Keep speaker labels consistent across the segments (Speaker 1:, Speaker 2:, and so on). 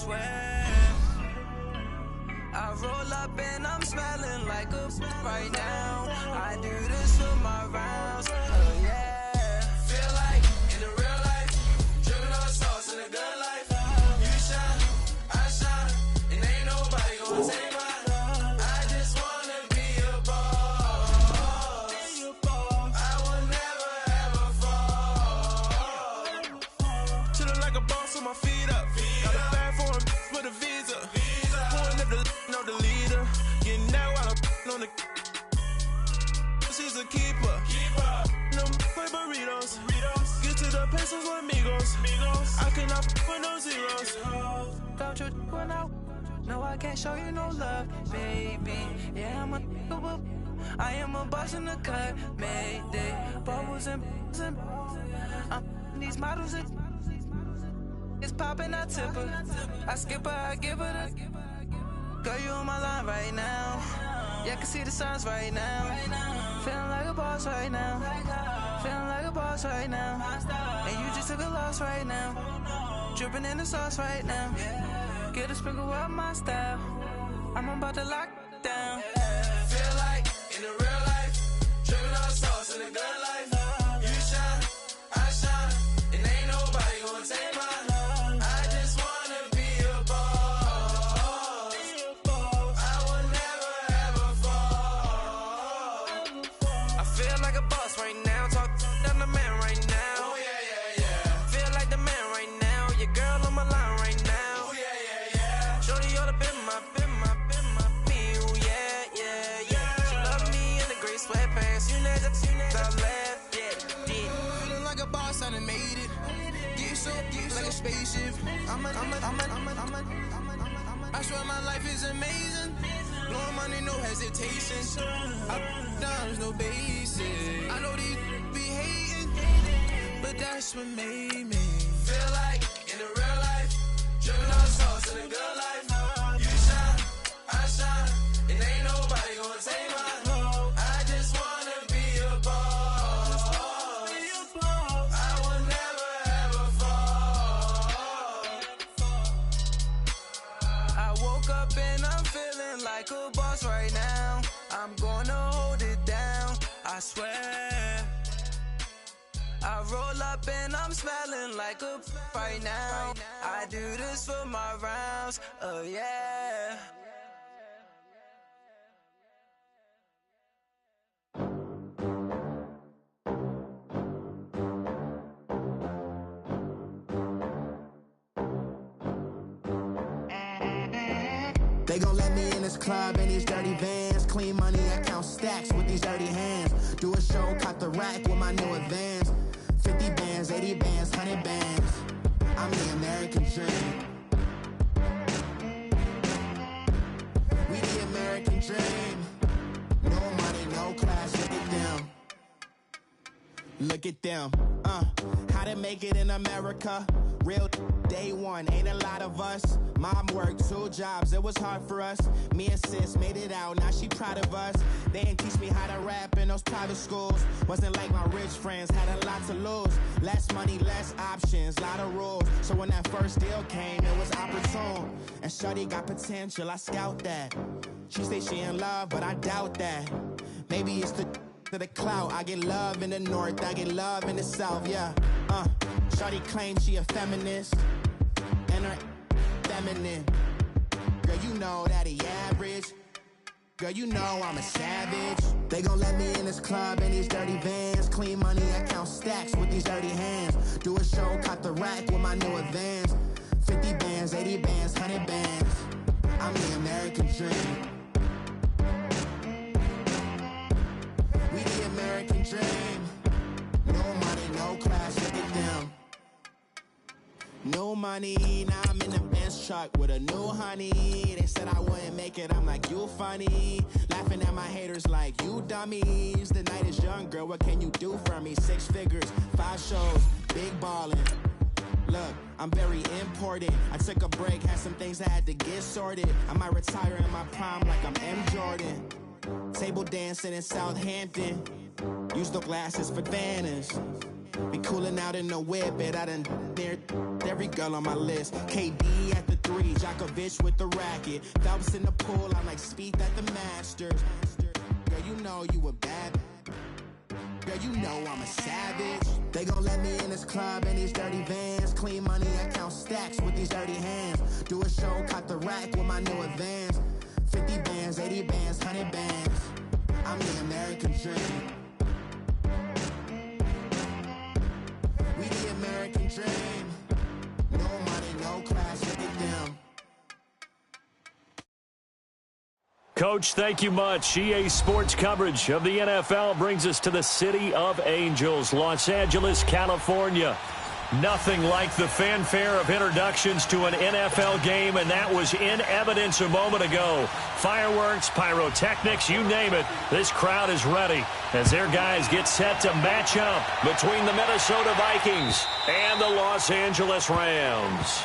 Speaker 1: swear. I roll up and I'm smelling like a right now. I do this for my rounds, oh yeah. Feel like in the real life, dripping on sauce in the good life. You shine, I shine, and ain't nobody gonna take mine. I just wanna be a boss. I will never ever fall. Chillin' like a boss with my feet up. Got a bag for him with a visa. Pulling up the know the leader. Getting that while I'm on the. She's a keeper. No play burritos. Get to the pesos with amigos. I cannot with no zeros. Don't you run out? No, I can't show you no love, baby. Yeah, I am a boss in the cut. Mayday. Bubbles and I'm these models. It's popping, I tip her. I skip her, I give her the. Girl, you on my line right now. Yeah, I can see the signs right now. Feeling like a boss right now. Feeling like a boss right now. And you just took a loss right now. Dripping in the sauce right now. Get a sprinkle up my style. I'm about to lock down. Feel like in the real life, dripping on sauce in the good life. You shine, I shine, and ain't nobody gonna take mine. I just wanna be a boss. I will never ever fall. I feel like a boss right now. Talk down the man right now. Oh yeah, yeah, yeah. Feel like the man right now. Your girl on my line right now. Oh yeah, yeah, yeah. Shorty oughta been my me. Oh yeah, yeah, yeah. She love me in the gray sweatpants. You never left, yeah. Feeling like a boss, I done made it. Get so like a spaceship. I swear my life is amazing. Blowing money, no hesitation. Up, downs, no basic. I know these be hating, but that's what made me feel like in the real life, dripping on sauce in the good life. You shine, I shine, and ain't nobody gonna take mine. I just wanna be a boss. I will never ever fall. I woke up and I'm feeling like a boss right now. I'm gonna hold it down, I swear. I roll up and I'm smelling like a right now. I do this for my rounds, oh yeah.
Speaker 2: They gon' let me in this club in these dirty vans. Clean money, I count stacks with these dirty hands. Do a show, caught the rack with my new advance. 50 bands, 80 bands, 100 bands. I'm the American dream. We the American dream. No money, no class, look at them. Look at them, how to make it in America. Real day one, ain't a lot of us. Mom worked 2 jobs, it was hard for us. Me and sis made it out, now she proud of us. They didn't teach me how to rap in those private schools. Wasn't like my rich friends, had a lot to lose. Less money, less options, lot of rules. So when that first deal came, it was opportune. And shorty got potential, I scout that. She say she in love, but I doubt that. Maybe it's the clout. I get love in the north, I get love in the south, yeah. Shorty claims she a feminist, and her feminine. Girl, you know that he average. Girl, you know I'm a savage. They gon' let me in this club in these dirty vans. Clean money, I count stacks with these dirty hands. Do a show, caught the rack with my new advance. 50 bands, 80 bands, 100 bands. I'm the American dream. We the American dream. No money, no class, look at them. No money, now I'm in the Benz truck with a new honey. They said I wouldn't make it, I'm like, you funny. Laughing at my haters like, you dummies. The night is young, girl, what can you do for me? 6 figures, 5 shows, big ballin'. Look, I'm very important. I took a break, had some things I had to get sorted. I might retire in my prime like I'm M. Jordan. Table dancing in Southampton. Use the glasses for Vannas. Be cooling out in the whip, but I done near every girl on my list. KD at the 3, Djokovic with the racket. Phelps in the pool, I'm like Speed at the Masters. Girl, you know you a bad. Girl, you know I'm a savage. They gon' let me in this club in these dirty vans. Clean money, I count stacks with these dirty hands. Do a show, cut the rack with my new advance. 50 bands, 80 bands, 100 bands. I'm the American dream. We the American dream. No money, no class, look at them.
Speaker 3: Coach, thank you much. EA Sports coverage of the NFL brings us to the City of Angels, Los Angeles, California. Nothing like the fanfare of introductions to an NFL game, and that was in evidence a moment ago. Fireworks, pyrotechnics, you name it. This crowd is ready as their guys get set to match up between the Minnesota Vikings and the Los Angeles Rams.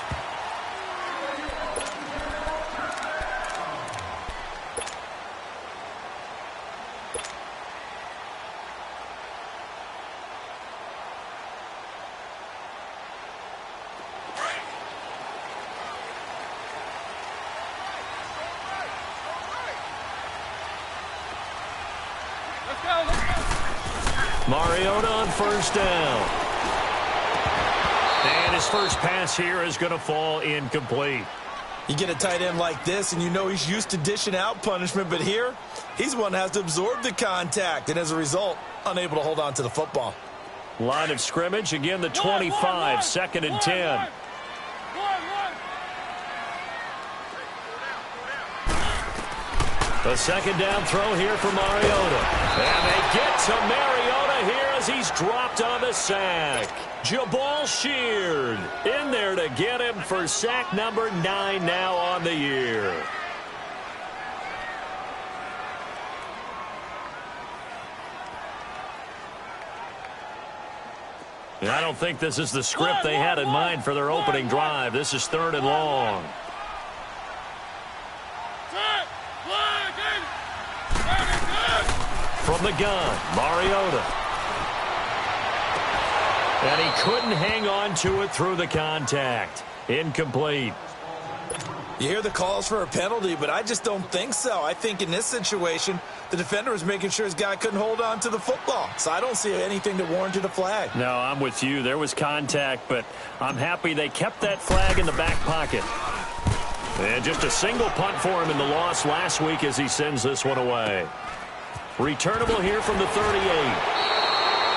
Speaker 3: Mariota on first down. And his first pass here is going to fall incomplete.
Speaker 4: You get a tight end like this, and you know he's used to dishing out punishment, but here, he's one that has to absorb the contact, and as a result, unable to hold on to the football.
Speaker 3: Line of scrimmage, again the 25, second and 10. The second down throw here for Mariota. And they get to Mariota here as he's dropped on the sack. Jabal Sheard in there to get him for sack number 9 now on the year. And I don't think this is the script they had in mind for their opening drive. This is third and long. From the gun, Mariota. And he couldn't hang on to it through the contact. Incomplete.
Speaker 4: You hear the calls for a penalty, but I just don't think so. I think in this situation, the defender was making sure his guy couldn't hold on to the football. So I don't see anything that warranted a flag.
Speaker 3: No, I'm with you. There was contact, but I'm happy they kept that flag in the back pocket. And just a single punt for him in the loss last week as he sends this one away. Returnable here from the 38.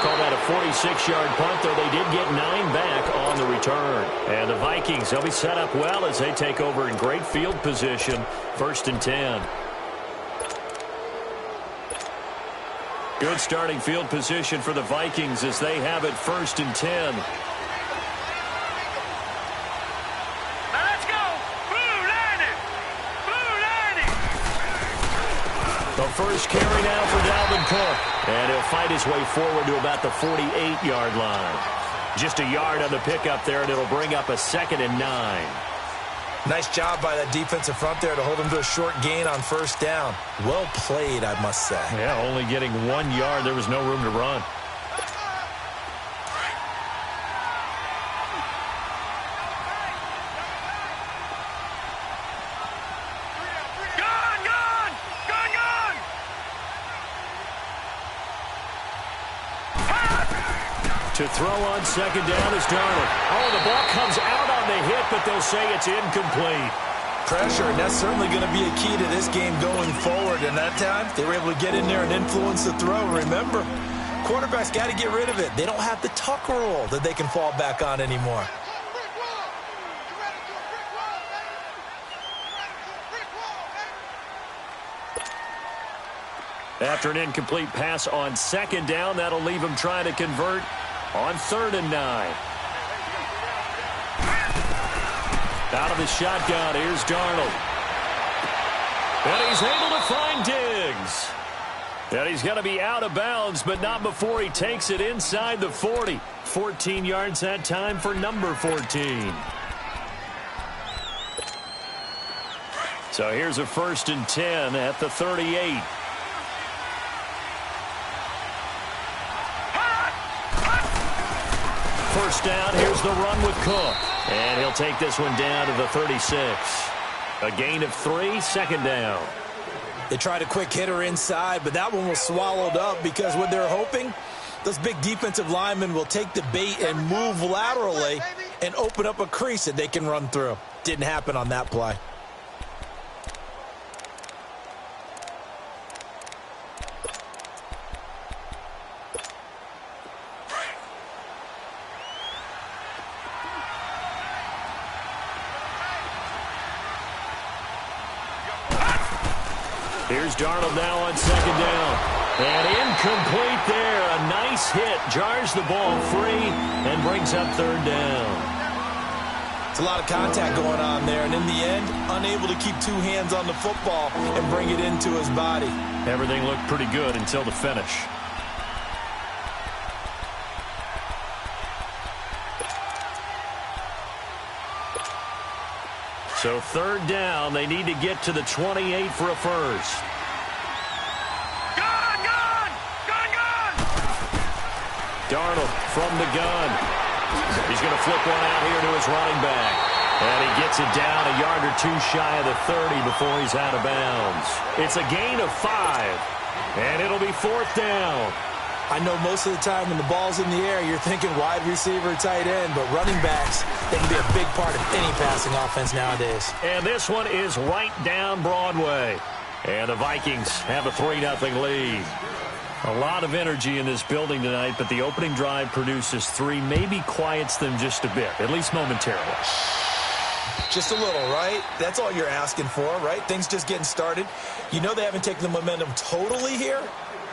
Speaker 3: Call that a 46-yard punt, though they did get 9 back on the return. And the Vikings, they'll be set up well as they take over in great field position. First and 10. Good starting field position for the Vikings as they have it first and 10. The first carry now for Dalvin Cook. And he'll fight his way forward to about the 48-yard line. Just a yard on the pickup there, and it'll bring up a second and 9.
Speaker 4: Nice job by that defensive front there to hold him to a short gain on first down. Well played, I must say.
Speaker 3: Yeah, only getting 1 yard. There was no room to run. To throw on second down is Darnold. Oh, the ball comes out on the hit, but they'll say it's incomplete.
Speaker 4: Pressure, and that's certainly going to be a key to this game going forward. And that time, they were able to get in there and influence the throw. Remember, quarterbacks got to get rid of it. They don't have the tuck rule that they can fall back on anymore.
Speaker 3: After an incomplete pass on second down, that'll leave him trying to convert on third and 9. Out of the shotgun, here's Darnold. And he's able to find Diggs. And he's going to be out of bounds, but not before he takes it inside the 40. 14 yards that time for number 14. So here's a first and 10 at the 38. First down, here's the run with Cook. And he'll take this one down to the 36. A gain of 3, second down.
Speaker 4: They tried a quick hitter inside, but that one was swallowed up because what they're hoping, those big defensive linemen will take the bait and move laterally and open up a crease that they can run through. Didn't happen on that play.
Speaker 3: Here's Darnold now on second down. And incomplete there. A nice hit. Jars the ball free and brings up third down.
Speaker 4: It's a lot of contact going on there. And in the end, unable to keep two hands on the football and bring it into his body.
Speaker 3: Everything looked pretty good until the finish. So third down, they need to get to the 28 for a first. Darnold from the gun. He's going to flip one out here to his running back. And he gets it down a yard or two shy of the 30 before he's out of bounds. It's a gain of 5, and it'll be fourth down.
Speaker 4: I know most of the time when the ball's in the air, you're thinking wide receiver, tight end, but running backs, they can be a big part of any passing offense nowadays.
Speaker 3: And this one is right down Broadway. And the Vikings have a 3-0 lead. A lot of energy in this building tonight, but the opening drive produces 3, maybe quiets them just a bit, at least momentarily.
Speaker 4: Just a little, right? That's all you're asking for, right? Things just getting started. You know they haven't taken the momentum totally here,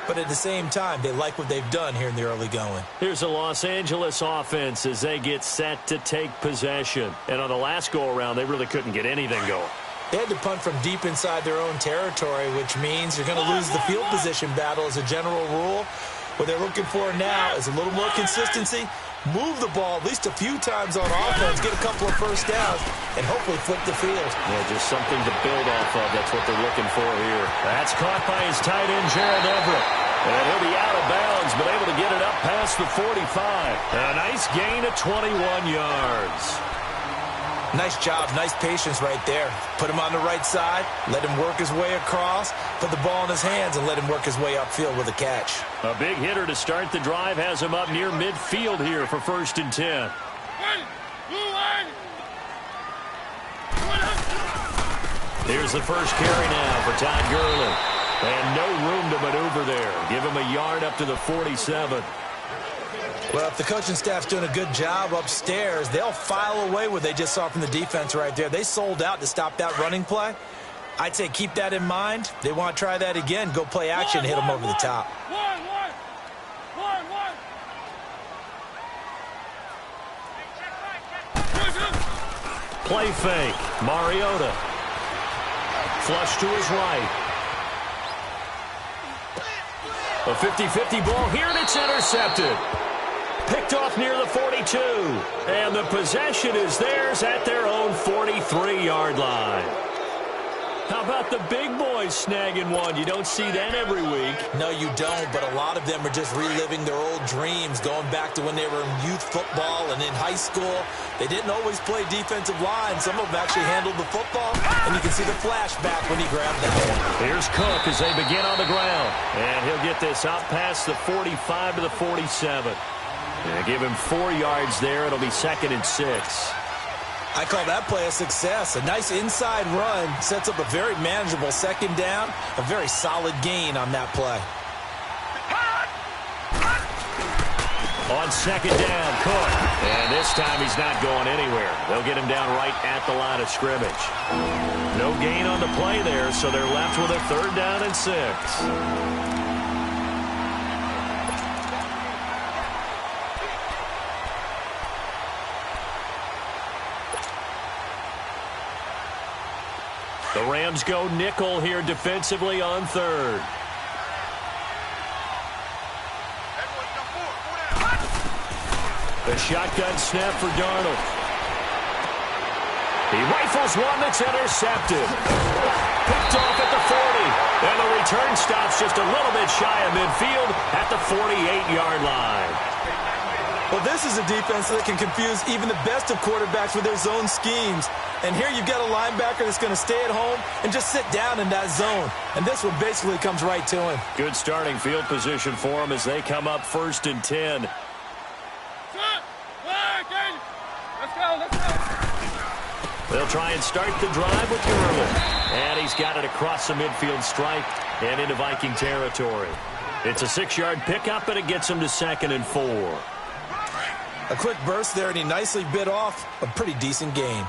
Speaker 4: but at the same time, they like what they've done here in the early going.
Speaker 3: Here's a Los Angeles offense as they get set to take possession. And on the last go-around, they really couldn't get anything going.
Speaker 4: They had to punt from deep inside their own territory, which means you're going to lose the field position battle as a general rule. What they're looking for now is a little more consistency, move the ball at least a few times on offense, get a couple of first downs, and hopefully flip the field.
Speaker 3: Yeah, just something to build off of. That's what they're looking for here. That's caught by his tight end, Gerald Everett. And he'll be out of bounds, but able to get it up past the 45. A nice gain of 21 yards.
Speaker 4: Nice job, nice patience right there. Put him on the right side, let him work his way across, put the ball in his hands, and let him work his way upfield with a catch.
Speaker 3: A big hitter to start the drive has him up near midfield here for 1st and 10. Here's the first carry now for Todd Gurley. And no room to maneuver there. Give him a yard up to the 47.
Speaker 4: Well, if the coaching staff's doing a good job upstairs, they'll file away what they just saw from the defense right there. They sold out to stop that running play. I'd say keep that in mind. They want to try that again. Go play action, hit them over the top.
Speaker 3: Play fake. Mariota. Flush to his right. A 50-50 ball here, and it's intercepted. Picked off near the 42. And the possession is theirs at their own 43-yard line. How about the big boys snagging one? You don't see that every week.
Speaker 4: No, you don't, but a lot of them are just reliving their old dreams, going back to when they were in youth football and in high school. They didn't always play defensive line. Some of them actually handled the football, and you can see the flashback when he grabbed that one.
Speaker 3: Here's Cook as they begin on the ground. And he'll get this out past the 45 to the 47. And give him 4 yards there. It'll be 2nd and 6.
Speaker 4: I call that play a success. A nice inside run sets up a very manageable second down. A very solid gain on that play.
Speaker 3: On second down, Cook. And this time he's not going anywhere. They'll get him down right at the line of scrimmage. No gain on the play there, so they're left with a 3rd down and 6. The Rams go nickel here defensively on 3rd. The shotgun snap for Darnold. He rifles one that's intercepted. Picked off at the 40. And the return stops just a little bit shy of midfield at the 48-yard line.
Speaker 4: Well, this is a defense that can confuse even the best of quarterbacks with their zone schemes. And here you've got a linebacker that's going to stay at home and just sit down in that zone. And this one basically comes right to him.
Speaker 3: Good starting field position for them as they come up 1st and 10. They'll try and start the drive with Gurley. And he's got it across the midfield stripe and into Viking territory. It's a 6-yard pickup, and it gets him to 2nd and 4.
Speaker 4: A quick burst there, and he nicely bit off a pretty decent gain.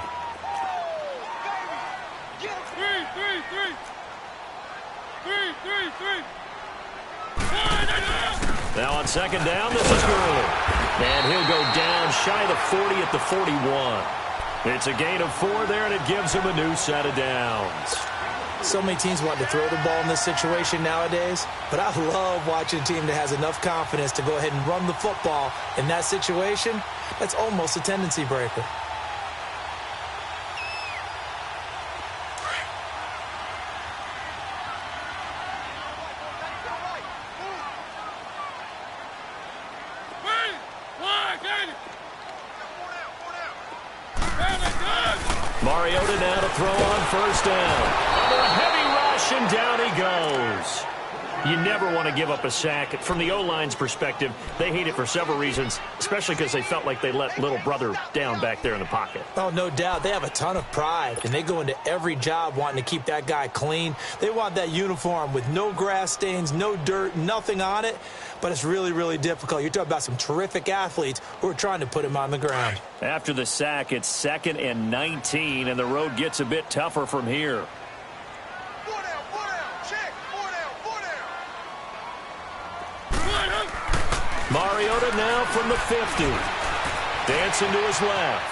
Speaker 3: Now on 2nd down, this is Gurley. And he'll go down shy of the 40 at the 41. It's a gain of 4 there, and it gives him a new set of downs.
Speaker 4: So many teams want to throw the ball in this situation nowadays, but I love watching a team that has enough confidence to go ahead and run the football in that situation. That's almost a tendency breaker.
Speaker 3: Mariota now to throw on 1st down. Under a heavy rush, and down he goes. You never want to give up a sack. From the O-line's perspective, they hate it for several reasons, especially because they felt like they let little brother down back there in the pocket.
Speaker 4: Oh, no doubt. They have a ton of pride, and they go into every job wanting to keep that guy clean. They want that uniform with no grass stains, no dirt, nothing on it. But it's really, really difficult. You're talking about some terrific athletes who are trying to put him on the ground.
Speaker 3: After the sack, it's 2nd and 19, and the road gets a bit tougher from here. Mariota now from the 50. Dancing to his left.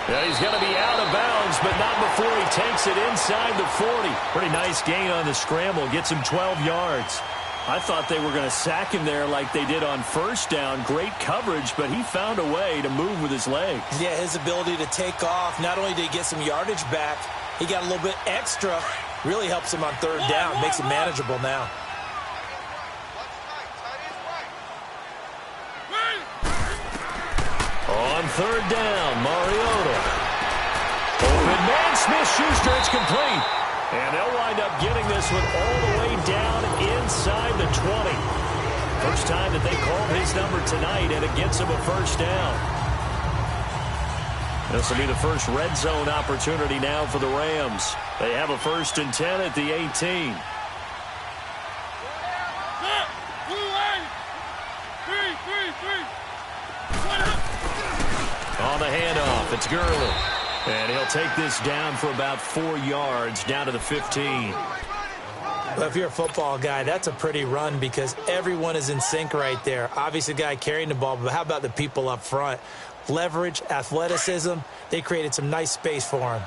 Speaker 3: Yeah, he's going to be out of bounds, but not before he takes it inside the 40. Pretty nice gain on the scramble. Gets him 12 yards. I thought they were going to sack him there like they did on 1st down. Great coverage, but he found a way to move with his legs.
Speaker 4: Yeah, his ability to take off, not only did he get some yardage back, he got a little bit extra. Really helps him on 3rd down. Makes it manageable now.
Speaker 3: On 3rd down, Mariota. Open man, Smith-Schuster, it's complete. And they'll wind up getting this one all the way down inside the 20. First time that they called his number tonight, and it gets him a 1st down. This will be the first red zone opportunity now for the Rams. They have a 1st and 10 at the 18. On the handoff, it's Gurley. And he'll take this down for about 4 yards, down to the 15.
Speaker 4: Well, if you're a football guy, that's a pretty run because everyone is in sync right there. Obviously, the guy carrying the ball, but how about the people up front? Leverage, athleticism, they created some nice space for him.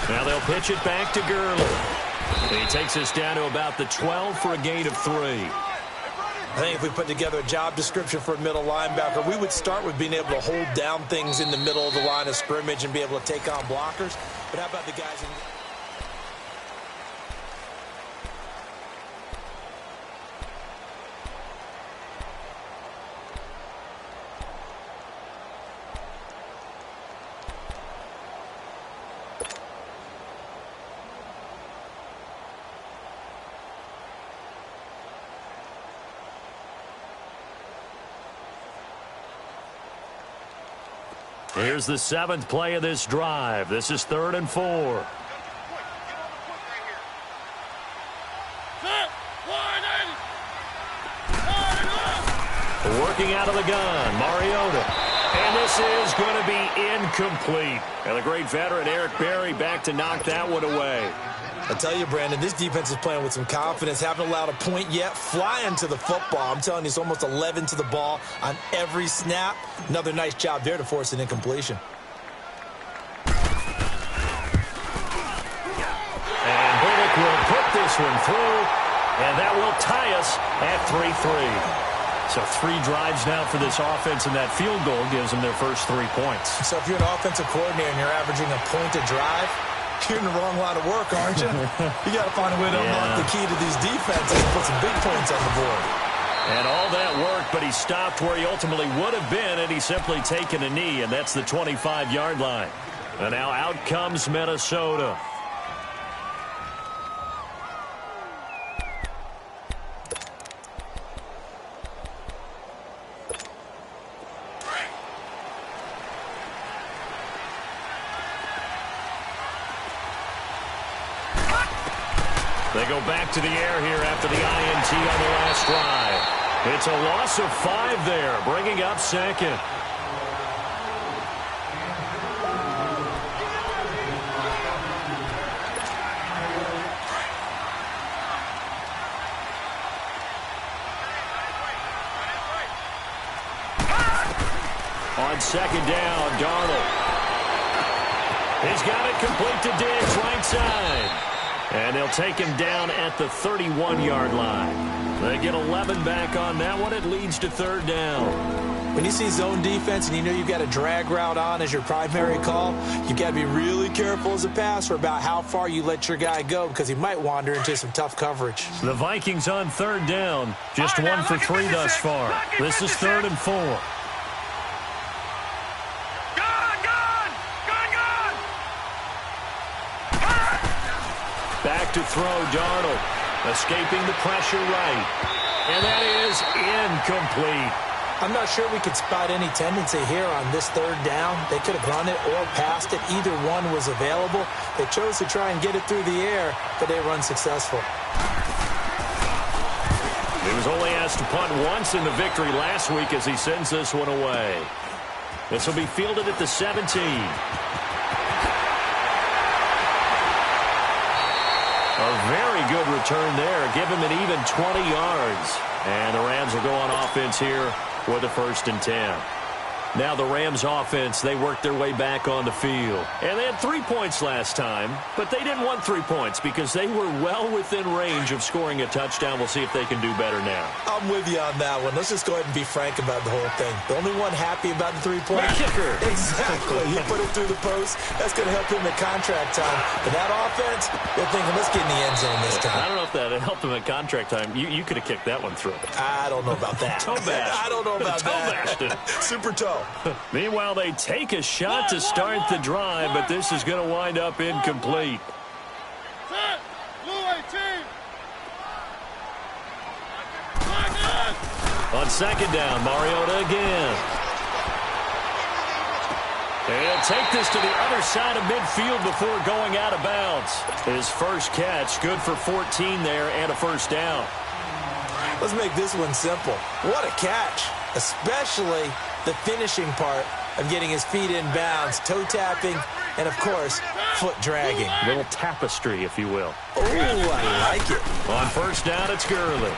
Speaker 3: Now they'll pitch it back to Gurley. And he takes us down to about the 12 for a gain of 3.
Speaker 4: I think if we put together a job description for a middle linebacker, we would start with being able to hold down things in the middle of the line of scrimmage and be able to take on blockers. But how about the guys in...
Speaker 3: Here's the 7th play of this drive. This is 3rd and 4. Working out of the gun, Mariota. And this is going to be incomplete. And the great veteran Eric Berry back to knock that one away.
Speaker 4: I tell you, Brandon, this defense is playing with some confidence. Haven't allowed a point yet. Flying to the football. I'm telling you, it's almost 11 to the ball on every snap. Another nice job there to force an incompletion.
Speaker 3: And Bullock will put this one through, and that will tie us at 3-3. So 3 drives now for this offense, and that field goal gives them their first 3 points.
Speaker 4: So if you're an offensive coordinator and you're averaging a point a drive, you're in the wrong line of work, aren't you? You got to find a way to unlock the key to these defenses and put some big points on the board.
Speaker 3: And all that work, but he stopped where he ultimately would have been, and he's simply taken a knee, and that's the 25-yard line. And now out comes Minnesota. They go back to the air here after the INT on the last drive. It's a loss of 5 there, bringing up second. On second down, Darnold. He's got it complete to Diggs, right side. And they'll take him down at the 31-yard line. They get 11 back on that one. It leads to 3rd down.
Speaker 4: When you see zone defense and you know you've got a drag route on as your primary call, you've got to be really careful as a passer about how far you let your guy go because he might wander into some tough coverage.
Speaker 3: The Vikings on 3rd down. Just 1 for 3 thus far. This is 3rd and 4. Back to throw, Darnold. Escaping the pressure right. And that is incomplete.
Speaker 4: I'm not sure we could spot any tendency here on this 3rd down. They could have run it or passed it. Either one was available. They chose to try and get it through the air, but they run successful.
Speaker 3: He was only asked to punt once in the victory last week as he sends this one away. This will be fielded at the 17. A very good return there. Give him an even 20 yards. And the Rams will go on offense here with a 1st and 10. Now the Rams offense, they worked their way back on the field. And they had 3 points last time, but they didn't want 3 points because they were well within range of scoring a touchdown. We'll see if they can do better now.
Speaker 4: I'm with you on that one. Let's just go ahead and be frank about the whole thing. The only one happy about the 3-point
Speaker 3: kicker.
Speaker 4: Exactly. He put it through the post. That's going to help him at contract time. But that offense, they're thinking, let's get in the end zone this time.
Speaker 3: I don't know if that helped him at contract time. You could have kicked that one through.
Speaker 4: I don't know about that.
Speaker 3: Toe bash.
Speaker 4: I don't know about
Speaker 3: toe
Speaker 4: that.
Speaker 3: Bashed it.
Speaker 4: Super toe.
Speaker 3: Meanwhile, they take a shot to start the drive, but this is going to wind up incomplete. On 2nd down, Mariota again. He'll take this to the other side of midfield before going out of bounds. His first catch, good for 14 there and a 1st down.
Speaker 4: Let's make this one simple. What a catch, especially the finishing part of getting his feet in bounds, toe tapping, and, of course, foot dragging.
Speaker 3: A little tapestry, if you will.
Speaker 4: Oh, I like it.
Speaker 3: On 1st down, it's Gurley.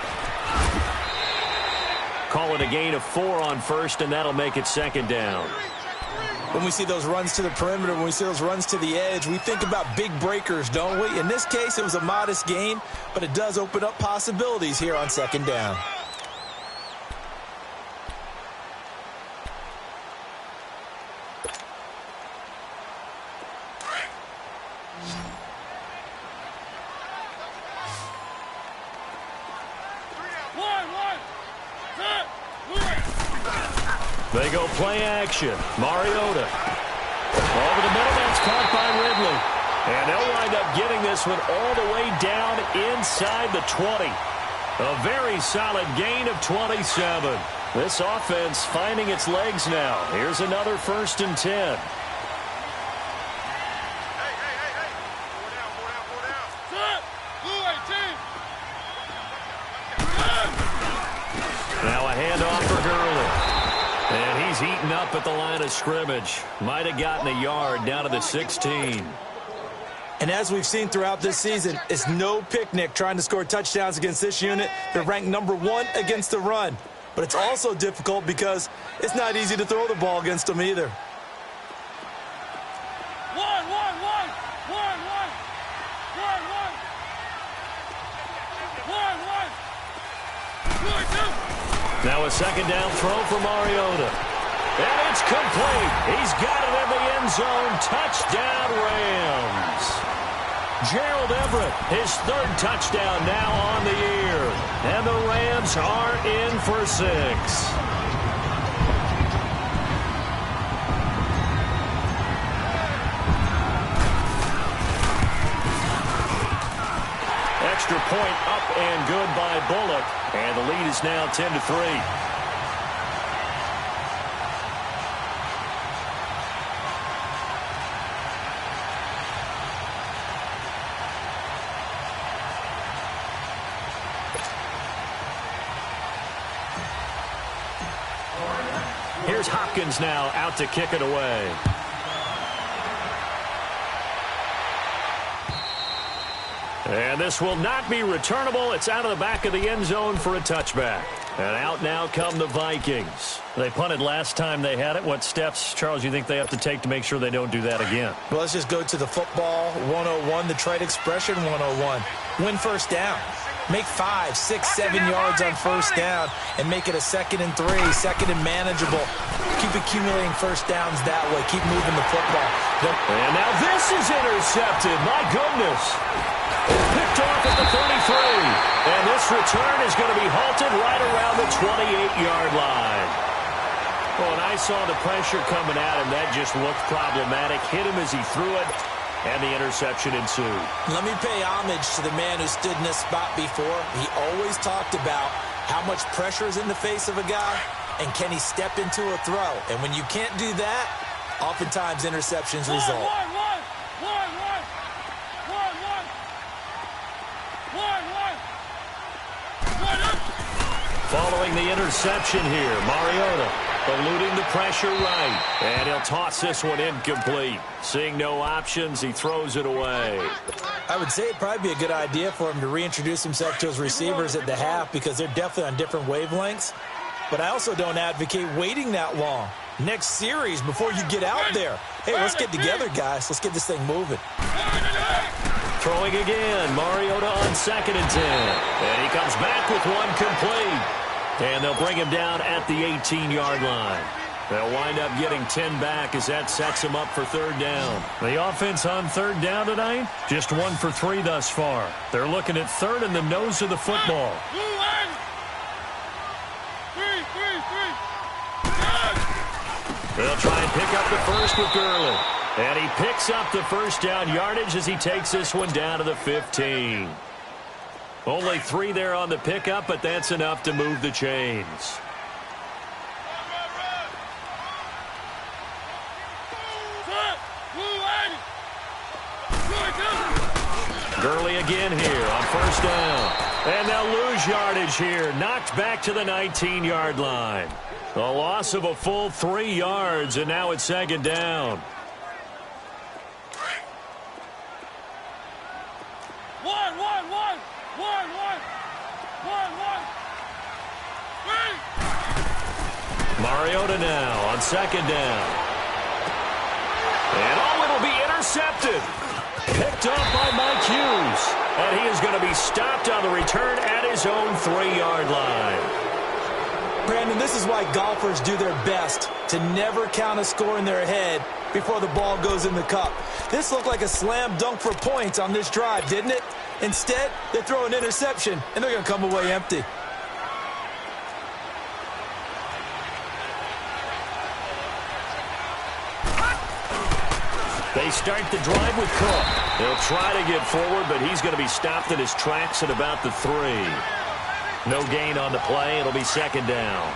Speaker 3: Call it a gain of 4 on 1st, and that'll make it 2nd down.
Speaker 4: When we see those runs to the perimeter, when we see those runs to the edge, we think about big breakers, don't we? In this case, it was a modest gain, but it does open up possibilities here on 2nd down.
Speaker 3: They go play action. Mariota. Over the middle, that's caught by Ridley. And they'll wind up getting this one all the way down inside the 20. A very solid gain of 27. This offense finding its legs now. Here's another 1st and 10. Now a handoff for Gurley. And he's eaten up at the line of scrimmage. Might have gotten a yard down to the 16.
Speaker 4: And as we've seen throughout this season, it's no picnic trying to score touchdowns against this unit. They're ranked #1 against the run. But it's also difficult because it's not easy to throw the ball against them either.
Speaker 3: Now a second down throw for Mariota. And it's complete. He's got it in the end zone. Touchdown, Rams. Gerald Everett, his third touchdown now on the year. And the Rams are in for 6. Extra point up and good by Bullock. And the lead is now 10-3. Here's Hopkins now out to kick it away. And this will not be returnable. It's out of the back of the end zone for a touchback. And out now come the Vikings. They punted last time they had it. What steps, Charles, you think they have to take to make sure they don't do that again?
Speaker 4: Well, let's just go to the football 101, the trade expression 101. Win first down. Make 5, 6, 7 yards on first down and make it a 2nd and 3, second and manageable. Keep accumulating first downs that way. Keep moving the football.
Speaker 3: And now this is intercepted. My goodness. Picked off at the 33. And this return is going to be halted right around the 28-yard line. Well, and I saw the pressure coming at him. That just looked problematic. Hit him as he threw it. And the interception ensued.
Speaker 4: Let me pay homage to the man who stood in this spot before. He always talked about how much pressure is in the face of a guy and can he step into a throw. And when you can't do that, oftentimes interceptions result.
Speaker 3: Following the interception here, Mariota eluding the pressure right. And he'll toss this one incomplete. Seeing no options, he throws it away.
Speaker 4: I would say it'd probably be a good idea for him to reintroduce himself to his receivers at the half because they're definitely on different wavelengths. But I also don't advocate waiting that long. Next series before you get out there. Hey, let's get together, guys. Let's get this thing moving.
Speaker 3: Throwing again. Mariota on 2nd and 10. And he comes back with one complete. And they'll bring him down at the 18-yard line. They'll wind up getting 10 back as that sets him up for 3rd down. The offense on 3rd down tonight, just 1 for 3 thus far. They're looking at 3rd in the nose of the football. They'll try and pick up the first with Gurley. And he picks up the first down yardage as he takes this one down to the 15. Only 3 there on the pickup, but that's enough to move the chains. Gurley again here on 1st down. And they'll lose yardage here. Knocked back to the 19-yard line. A loss of a full 3 yards, and now it's 2nd down. Mariota now on 2nd down. And it'll be intercepted. Picked up by Mike Hughes. And he is going to be stopped on the return at his own 3-yard line.
Speaker 4: Brandon, this is why golfers do their best to never count a score in their head before the ball goes in the cup. This looked like a slam dunk for points on this drive, didn't it? Instead, they throw an interception, and they're going to come away empty.
Speaker 3: They start the drive with Cook. They'll try to get forward, but he's going to be stopped in his tracks at about the 3. No gain on the play. It'll be 2nd down.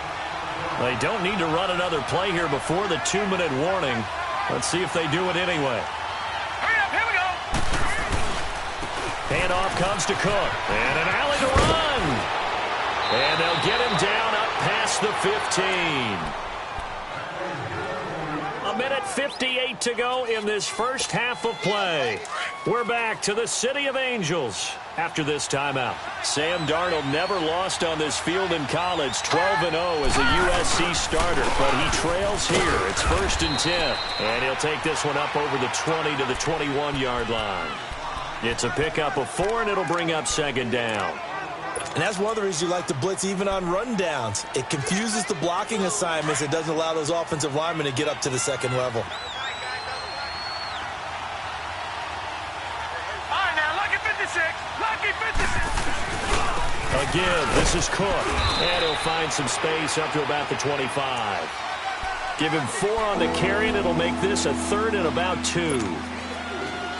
Speaker 3: They don't need to run another play here before the 2-minute warning. Let's see if they do it anyway.
Speaker 5: Hurry up, here we go.
Speaker 3: Handoff comes to Cook. And an alley to run. And they'll get him down up past the 15. 1:58 to go in this first half of play. We're back to the City of Angels after this timeout. Sam Darnold never lost on this field in college, 12-0 as a USC starter, but he trails here. It's 1st and 10, and he'll take this one up over the 20 to the 21-yard line. It's a pickup of 4, and it'll bring up 2nd down.
Speaker 4: And that's one of the reasons you like to blitz even on rundowns. It confuses the blocking assignments. It doesn't allow those offensive linemen to get up to the second level.
Speaker 5: All right, now, lucky 56. Lucky 56.
Speaker 3: Again, this is Cook. And he'll find some space up to about the 25. Give him 4 on the carry, and it'll make this a 3rd and about 2.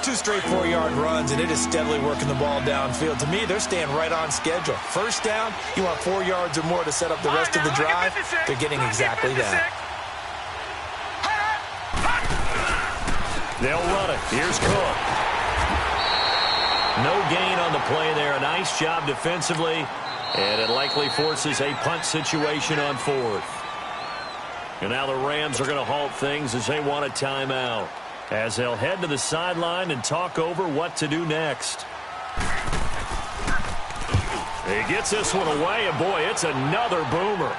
Speaker 4: 2 straight 4-yard runs, and it is steadily working the ball downfield. To me, they're staying right on schedule. First down, you want 4 yards or more to set up the rest of the drive. They're getting exactly that.
Speaker 3: They'll run it. Here's Cook. No gain on the play there. A nice job defensively, and it likely forces a punt situation on 4th. And now the Rams are going to halt things as they want a timeout, as they'll head to the sideline and talk over what to do next. He gets this one away, and boy, it's another boomer.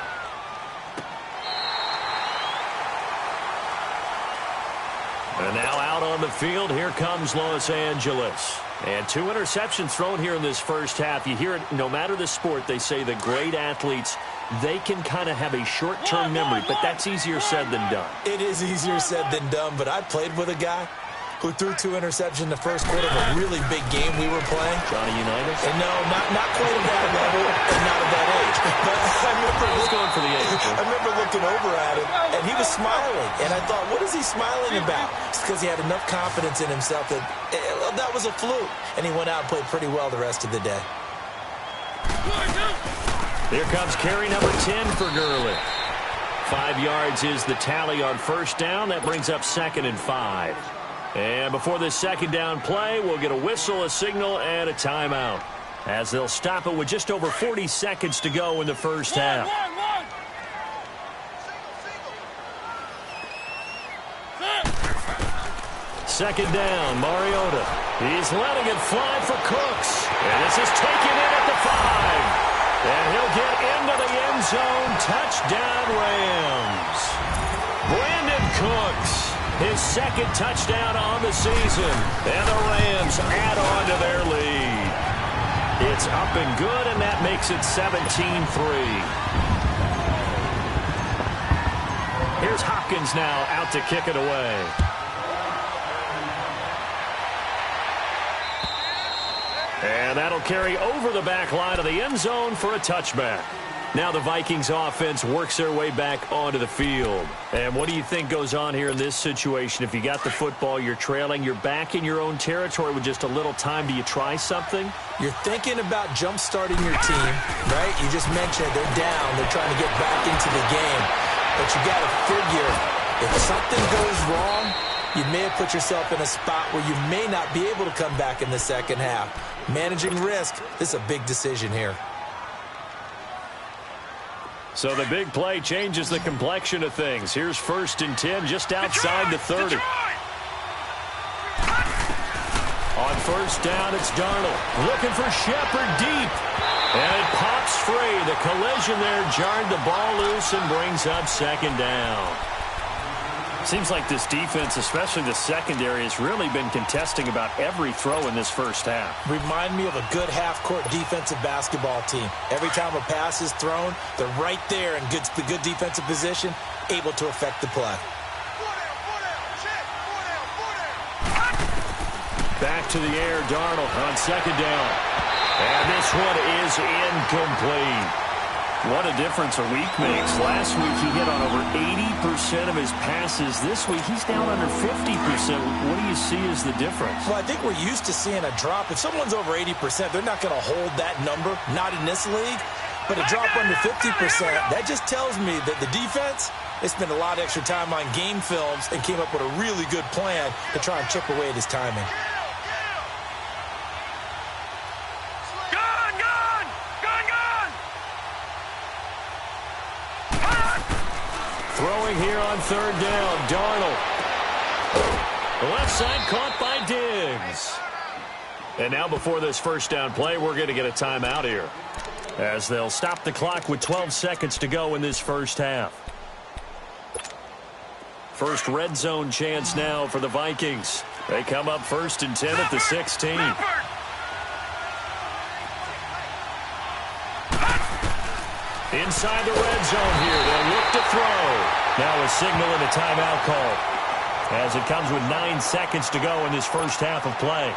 Speaker 3: And now out on the field, here comes Los Angeles. And 2 interceptions thrown here in this first half. You hear it, no matter the sport, they say the great athletes, they can kind of have a short-term memory, but that's easier said than done.
Speaker 4: It is easier said than done, but I played with a guy who threw 2 interceptions in the first quarter of a really big game we were playing.
Speaker 3: Johnny Unitas?
Speaker 4: And no, not quite at that level and not at that age. But I remember
Speaker 3: going for the age.
Speaker 4: I remember looking over at him, and he was smiling. And I thought, what is he smiling about? It's because he had enough confidence in himself that that was a fluke. And he went out and played pretty well the rest of the day.
Speaker 3: Here comes carry number 10 for Gurley. 5 yards is the tally on first down. That brings up 2nd and 5. And before this second down play, we'll get a whistle, a signal, and a timeout, as they'll stop it with just over 40 seconds to go in the first half. Second down, Mariota. He's letting it fly for Cooks. And this is taken in at the 5. And he'll get into the end zone. Touchdown, Rams. Brandon Cooks, his 2nd touchdown on the season. And the Rams add on to their lead. It's up and good, and that makes it 17-3. Here's Hopkins now out to kick it away. And that'll carry over the back line of the end zone for a touchback. Now the Vikings offense works their way back onto the field. And what do you think goes on here in this situation? If you got the football, you're trailing, you're back in your own territory with just a little time. Do you try something?
Speaker 4: You're thinking about jump-starting your team, right? You just mentioned they're down. They're trying to get back into the game. But you got to figure, if something goes wrong, you may have put yourself in a spot where you may not be able to come back in the second half. Managing risk, this is a big decision here.
Speaker 3: So the big play changes the complexion of things. Here's 1st and 10 just outside the 30. On first down, it's Darnold looking for Shepard deep. And it pops free. The collision there jarred the ball loose and brings up 2nd down. Seems like this defense, especially the secondary, has really been contesting about every throw in this first half.
Speaker 4: Remind me of a good half-court defensive basketball team. Every time a pass is thrown, they're right there in good defensive position, able to affect the play.
Speaker 3: Back to the air, Darnold on 2nd down. And this one is incomplete. What a difference a week makes. Last week he hit on over 80% of his passes. This week he's down under 50%. What do you see as the difference?
Speaker 4: Well, I think we're used to seeing a drop. If someone's over 80%, they're not going to hold that number, not in this league. But a drop under 50%, that just tells me that the defense, they spent a lot of extra time on game films and came up with a really good plan to try and chip away at his timing.
Speaker 3: Throwing here on 3rd down, Darnold. The left side caught by Diggs. And now before this first down play, we're going to get a timeout here, as they'll stop the clock with 12 seconds to go in this first half. First red zone chance now for the Vikings. They come up 1st and 10 at the 16. inside the red zone here. They'll look to throw. Now a signal and a timeout call, as it comes with 9 seconds to go in this first half of play.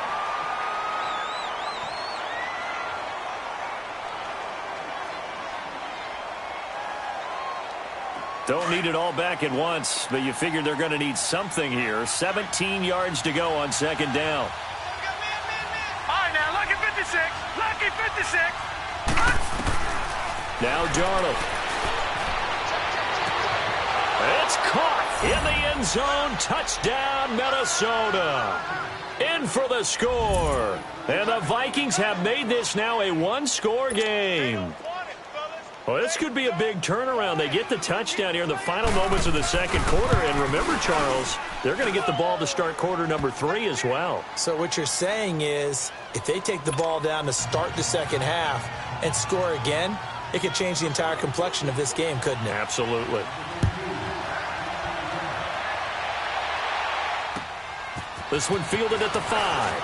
Speaker 3: Don't need it all back at once, but you figure they're going to need something here. 17 yards to go on second down.
Speaker 5: All right, now, lucky 56. Lucky 56.
Speaker 3: Now Darnold. It's caught in the end zone. Touchdown, Minnesota. In for the score. And the Vikings have made this now a one-score game. Well, this could be a big turnaround. They get the touchdown here in the final moments of the second quarter. And remember, Charles, they're going to get the ball to start quarter number 3 as well.
Speaker 4: So what you're saying is, if they take the ball down to start the second half and score again, it could change the entire complexion of this game, couldn't it?
Speaker 3: Absolutely. This one fielded at the 5.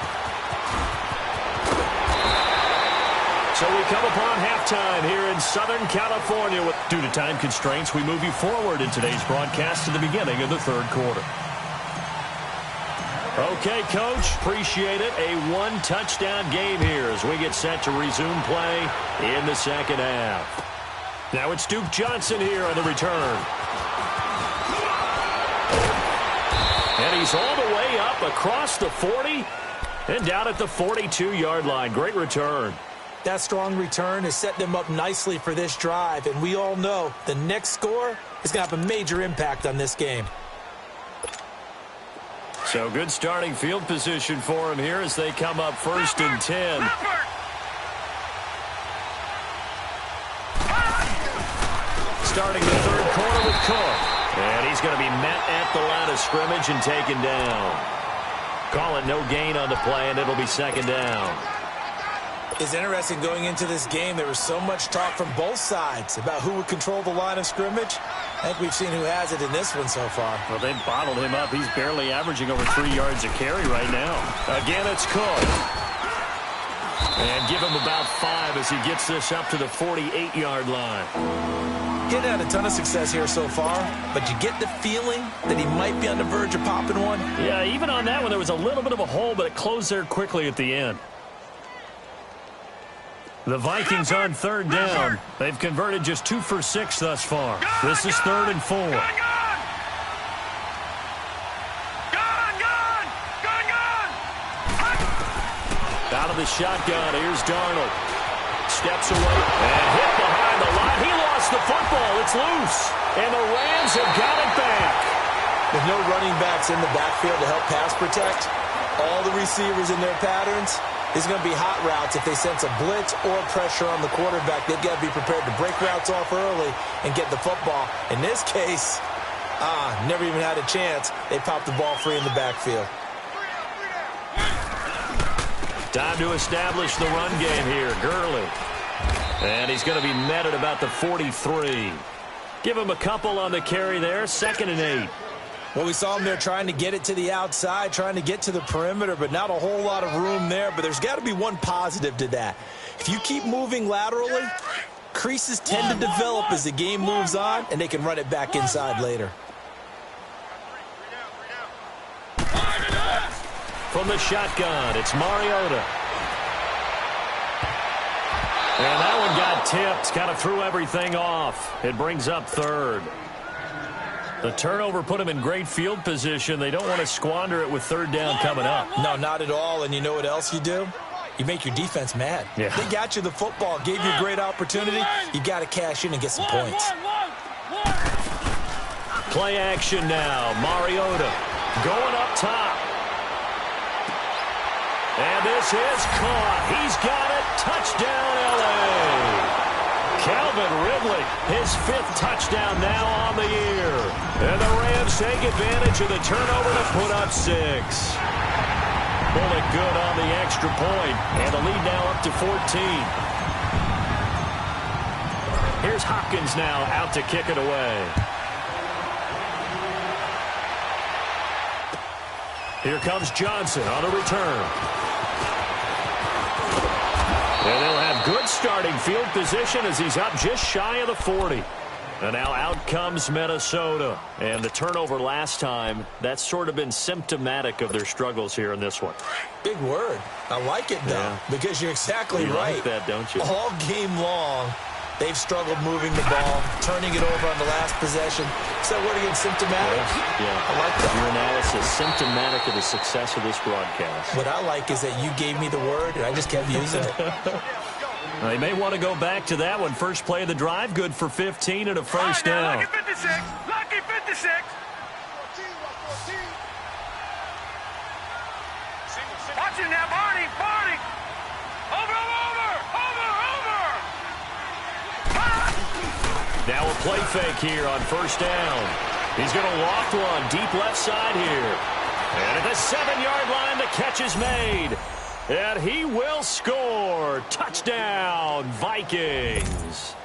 Speaker 3: So we come upon halftime here in Southern California. Due to time constraints, we move you forward in today's broadcast to the beginning of the third quarter. Okay, Coach, appreciate it. A one-touchdown game here as we get set to resume play in the second half. Now it's Duke Johnson here on the return. And he's all the way up across the 40 and down at the 42-yard line. Great return.
Speaker 4: That strong return has set them up nicely for this drive, and we all know the next score is going to have a major impact on this game.
Speaker 3: So good starting field position for him here as they come up first and 10. Starting the third quarter with Cook. And he's going to be met at the line of scrimmage and taken down. Call it no gain on the play, and it'll be second down.
Speaker 4: It's interesting going into this game. There was so much talk from both sides about who would control the line of scrimmage. I think we've seen who has it in this one so far.
Speaker 3: Well, they've bottled him up. He's barely averaging over 3 yards a carry right now. Again, it's Cook. And give him about 5 as he gets this up to the 48-yard line.
Speaker 4: He's had a ton of success here so far, but you get the feeling that he might be on the verge of popping one.
Speaker 3: Yeah, even on that one, there was a little bit of a hole, but it closed there quickly at the end. The Vikings on third down. They've converted just 2 for 6 thus far. This is 3rd and 4. Out of the shotgun, here's Darnold. Steps away and hit behind the line. He lost the football. It's loose. And the Rams have got it back.
Speaker 4: With no running backs in the backfield to help pass protect, all the receivers in their patterns, it's going to be hot routes. If they sense a blitz or pressure on the quarterback, they've got to be prepared to break routes off early and get the football. In this case, never even had a chance. They popped the ball free in the backfield.
Speaker 3: Time to establish the run game here. Gurley. And he's going to be met at about the 43. Give him a couple on the carry there. 2nd and 8.
Speaker 4: Well, we saw him there trying to get it to the outside, trying to get to the perimeter, but not a whole lot of room there. But there's got to be one positive to that. If you keep moving laterally, creases tend to develop as the game moves on, and they can run it back inside later.
Speaker 3: From the shotgun, it's Mariota. And that one got tipped, kind of threw everything off. It brings up 3rd. The turnover put them in great field position. They don't want to squander it with 3rd down coming up.
Speaker 4: No, not at all. And you know what else you do? You make your defense mad.
Speaker 3: Yeah.
Speaker 4: They got you the football, gave you a great opportunity. You got to cash in and get some points.
Speaker 3: Play action now. Mariota going up top. And this is caught. He's got it. Touchdown, L.A. Calvin Ridley, his 5th touchdown now on the year. And the Rams take advantage of the turnover to put up 6. Pull it good on the extra point. And the lead now up to 14. Here's Hopkins now out to kick it away. Here comes Johnson on a return. And they'll have good starting field position as he's up just shy of the 40. And now out comes Minnesota. And the turnover last time, that's sort of been symptomatic of their struggles here in this one.
Speaker 4: Big word. I like it, though, because you're exactly right.
Speaker 3: You like that, don't you?
Speaker 4: All game long, they've struggled moving the ball, turning it over on the last possession. Is that word again, symptomatic?
Speaker 3: Yeah.
Speaker 4: I like that.
Speaker 3: Your analysis, symptomatic of the success of this broadcast.
Speaker 4: What I like is that you gave me the word, and I just kept using it.
Speaker 3: They may want to go back to that one. First play of the drive, good for 15 and a first down.
Speaker 5: Lucky 56. Lucky 56. Watch it now, Barney. Barney. Over.
Speaker 3: Now a play fake here on first down. He's going to loft one deep left side here. And at the 7-yard line, the catch is made. And he will score. Touchdown, Vikings.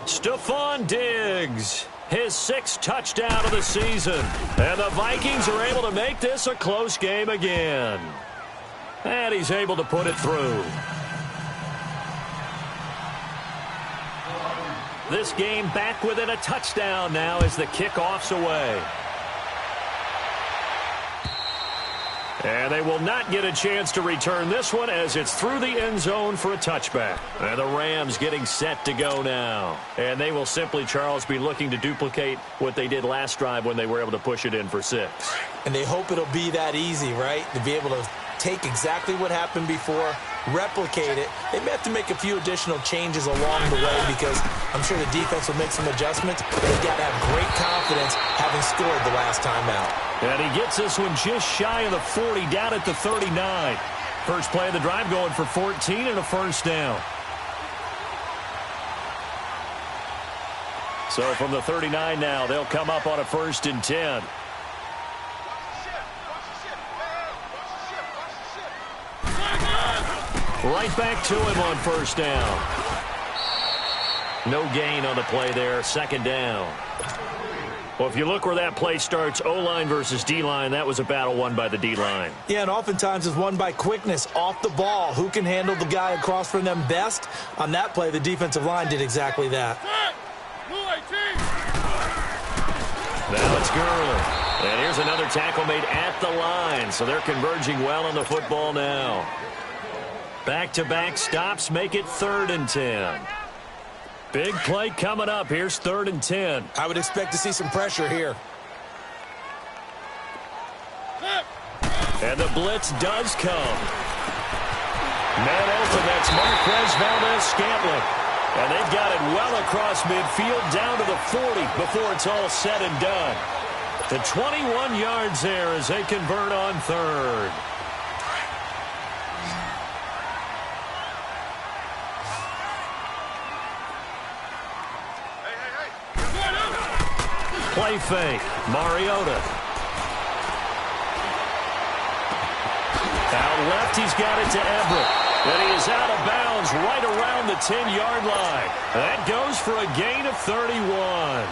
Speaker 3: Stephon Diggs, his 6th touchdown of the season. And the Vikings are able to make this a close game again. And he's able to put it through. This game back within a touchdown now as the kickoff's away. And they will not get a chance to return this one as it's through the end zone for a touchback. And the Rams getting set to go now. And they will simply, Charles, be looking to duplicate what they did last drive when they were able to push it in for 6.
Speaker 4: And they hope it'll be that easy, right? To be able to take exactly what happened before, replicate it. They may have to make a few additional changes along the way because I'm sure the defense will make some adjustments. But they've got to have great confidence having scored the last time out.
Speaker 3: And he gets this one just shy of the 40, down at the 39. First play of the drive going for 14 and a first down. So from the 39 now, they'll come up on a 1st and 10. Right back to him on first down. No gain on the play there, 2nd down. Well, if you look where that play starts, O-line versus D-line, that was a battle won by the D-line.
Speaker 4: Yeah, and oftentimes it's won by quickness off the ball. Who can handle the guy across from them best? On that play, the defensive line did exactly that.
Speaker 3: Now it's Gurley. And here's another tackle made at the line, so they're converging well on the football now. Back-to-back stops make it 3rd and 10. Big play coming up. Here's 3rd and 10.
Speaker 4: I would expect to see some pressure here.
Speaker 3: And the blitz does come. Man open, that's Marquez Valdez-Scantling. And they've got it well across midfield down to the 40 before it's all said and done. The 21 yards there as they convert on 3rd. Play fake. Mariota. Out left, he's got it to Everett. And he is out of bounds right around the 10-yard line. That goes for a gain of 31.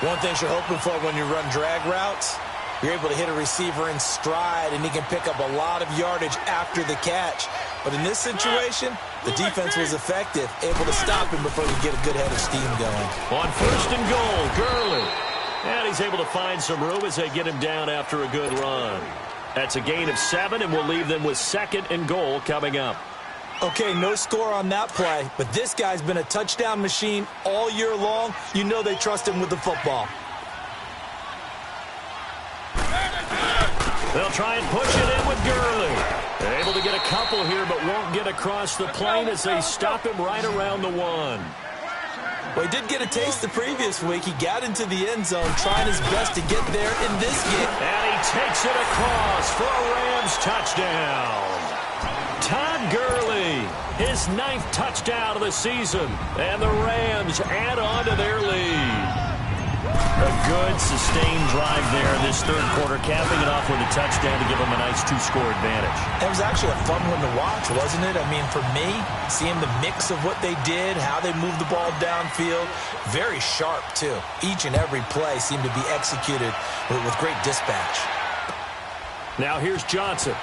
Speaker 4: One thing you're hoping for when you run drag routes, you're able to hit a receiver in stride, and he can pick up a lot of yardage after the catch. But in this situation, the defense was effective, able to stop him before he get a good head of steam going.
Speaker 3: On 1st and goal, Gurley. And he's able to find some room as they get him down after a good run. That's a gain of 7, and we'll leave them with 2nd and goal coming up.
Speaker 4: Okay, no score on that play, but this guy's been a touchdown machine all year long. You know they trust him with the football.
Speaker 3: They'll try and push it in with Gurley. They're able to get a couple here, but won't get across the plane as they stop him right around the 1.
Speaker 4: Well, he did get a taste the previous week. He got into the end zone, trying his best to get there in this game.
Speaker 3: And he takes it across for a Rams touchdown. Todd Gurley, his 9th touchdown of the season. And the Rams add on to their lead. A good, sustained drive there in this 3rd quarter, capping it off with a touchdown to give them a nice 2-score advantage.
Speaker 4: It was actually a fun one to watch, wasn't it? I mean, for me, seeing the mix of what they did, how they moved the ball downfield, very sharp, too. Each and every play seemed to be executed with great dispatch.
Speaker 3: Now here's Johnson.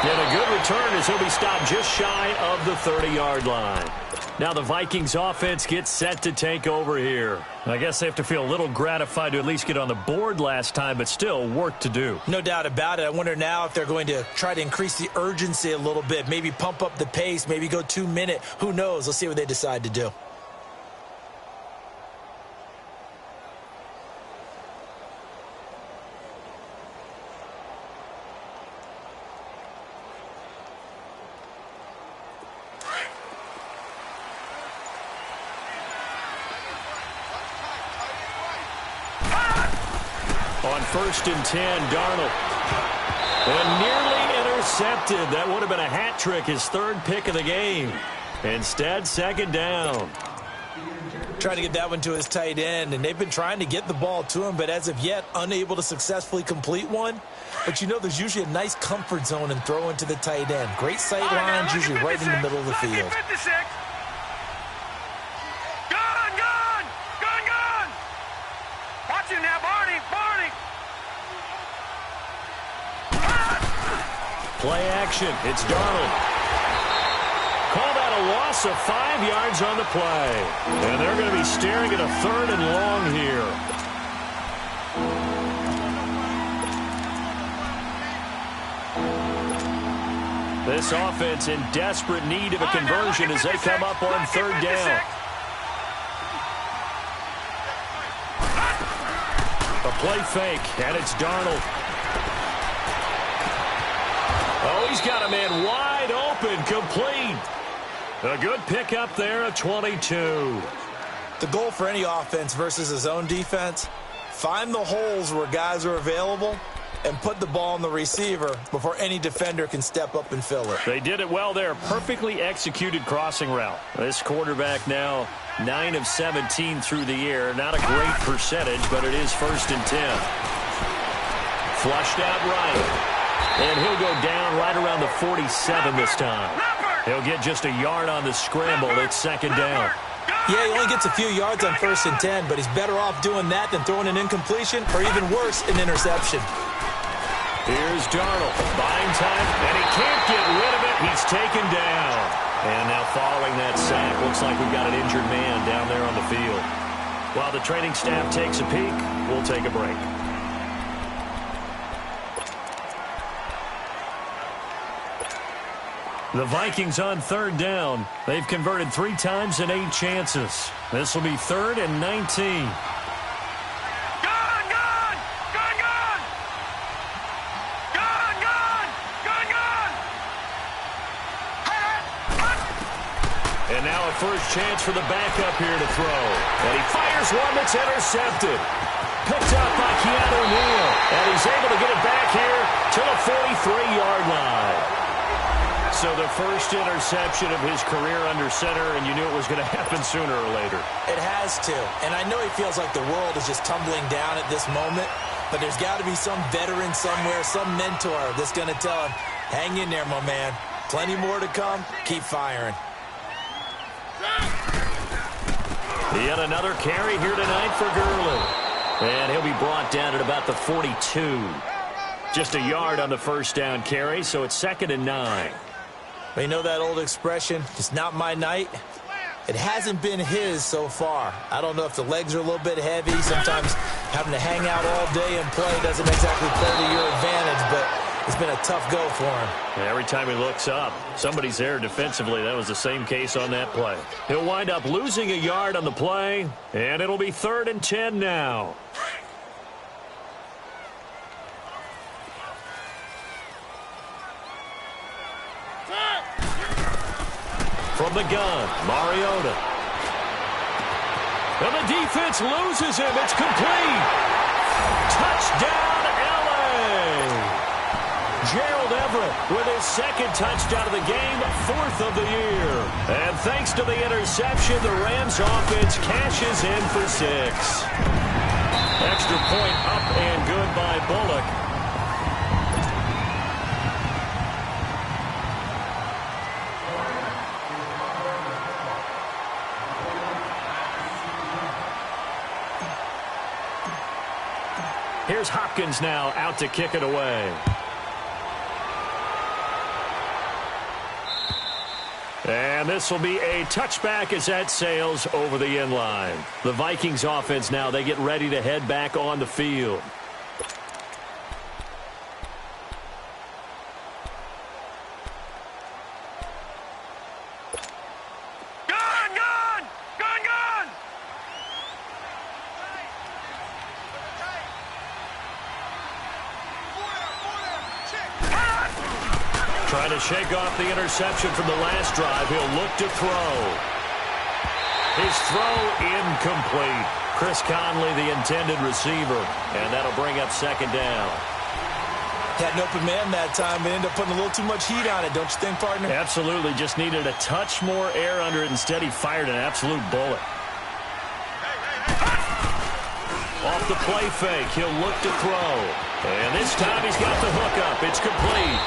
Speaker 3: And a good return as he'll be stopped just shy of the 30-yard line. Now the Vikings offense gets set to take over here. I guess they have to feel a little gratified to at least get on the board last time, but still work to do.
Speaker 4: No doubt about it. I wonder now if they're going to try to increase the urgency a little bit, maybe pump up the pace, maybe go 2-minute. Who knows? Let's see what they decide to do.
Speaker 3: On 1st and 10, Darnold. And nearly intercepted. That would have been a hat trick, his 3rd pick of the game. Instead, 2nd down.
Speaker 4: Trying to get that one to his tight end, and they've been trying to get the ball to him, but as of yet, unable to successfully complete one. But you know there's usually a nice comfort zone in throwing to the tight end. Great sight lines, usually right in the middle of the field.
Speaker 5: Watch him now, Barney.
Speaker 3: Play action. It's Darnold. Call that a loss of 5 yards on the play. And they're going to be staring at a 3rd and long here. This offense in desperate need of a conversion as they come up on 3rd down. A play fake, and it's Darnold. Oh, he's got a man wide open, complete. A good pickup there at 22.
Speaker 4: The goal for any offense versus his own defense, find the holes where guys are available and put the ball on the receiver before any defender can step up and fill it.
Speaker 3: They did it well there. Perfectly executed crossing route. This quarterback now 9 of 17 through the air. Not a great percentage, but it is 1st and 10. Flushed out right. And he'll go down right around the 47 this time. He'll get just a yard on the scramble. It's 2nd down.
Speaker 4: Yeah, he only gets a few yards on 1st and 10, but he's better off doing that than throwing an incompletion or even worse, an interception.
Speaker 3: Here's Darnold. Buying time, and he can't get rid of it. He's taken down. And now following that sack, looks like we've got an injured man down there on the field. While the training staff takes a peek, we'll take a break. The Vikings on 3rd down. They've converted 3 times in 8 chances. This will be 3rd and 19. And now a first chance for the backup here to throw. And he fires one that's intercepted. Picked up by Keanu Neal. And he's able to get it back here to the 43-yard line. So the first interception of his career under center, and you knew it was going to happen sooner or later.
Speaker 4: It has to. And I know he feels like the world is just tumbling down at this moment, but there's got to be some veteran somewhere, some mentor that's going to tell him, hang in there, my man. Plenty more to come. Keep firing.
Speaker 3: Yet another carry here tonight for Gurley. And he'll be brought down at about the 42. Just a yard on the first down carry, so it's 2nd and 9.
Speaker 4: You know that old expression, it's not my night? It hasn't been his so far. I don't know if the legs are a little bit heavy. Sometimes having to hang out all day and play doesn't exactly play to your advantage, but it's been a tough go for him.
Speaker 3: And every time he looks up, somebody's there defensively. That was the same case on that play. He'll wind up losing a yard on the play, and it'll be 3rd and 10 now. From the gun, Mariota. And the defense loses him. It's complete. Touchdown, L.A. Gerald Everett with his 2nd touchdown of the game, 4th of the year. And thanks to the interception, the Rams offense cashes in for 6. Extra point up and good by Bullock. Here's Hopkins now out to kick it away. And this will be a touchback as that sails over the end line. The Vikings offense now, they get ready to head back on the field. Trying to shake off the interception from the last drive. He'll look to throw. His throw incomplete. Chris Conley, the intended receiver, and that'll bring up second down.
Speaker 4: Had an open man that time, but ended up putting a little too much heat on it, don't you think, partner?
Speaker 3: Absolutely. Just needed a touch more air under it. Instead, he fired an absolute bullet. Off the play fake, he'll look to throw. And this time he's got the hook up. It's complete.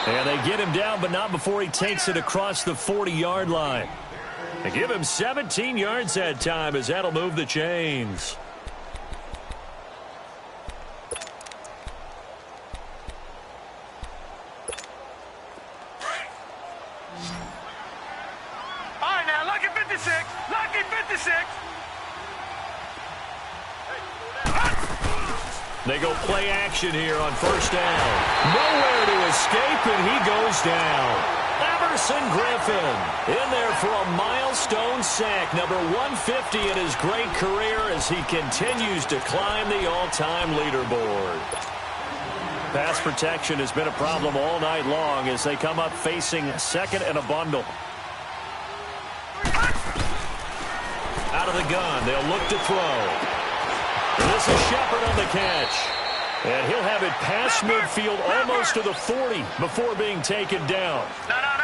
Speaker 3: And they get him down, but not before he takes it across the 40-yard line. They give him 17 yards that time, as that'll move the chains.
Speaker 5: All right, now, lucky 56. Lucky 56.
Speaker 3: They go play action here on first down. Nowhere to escape, and he goes down. Everson Griffin in there for a milestone sack, number 150 in his great career as he continues to climb the all-time leaderboard. Pass protection has been a problem all night long as they come up facing second and a bundle. Out of the gun, they'll look to throw. This is Shepard on the catch. And he'll have it past midfield almost to the 40 before being taken down.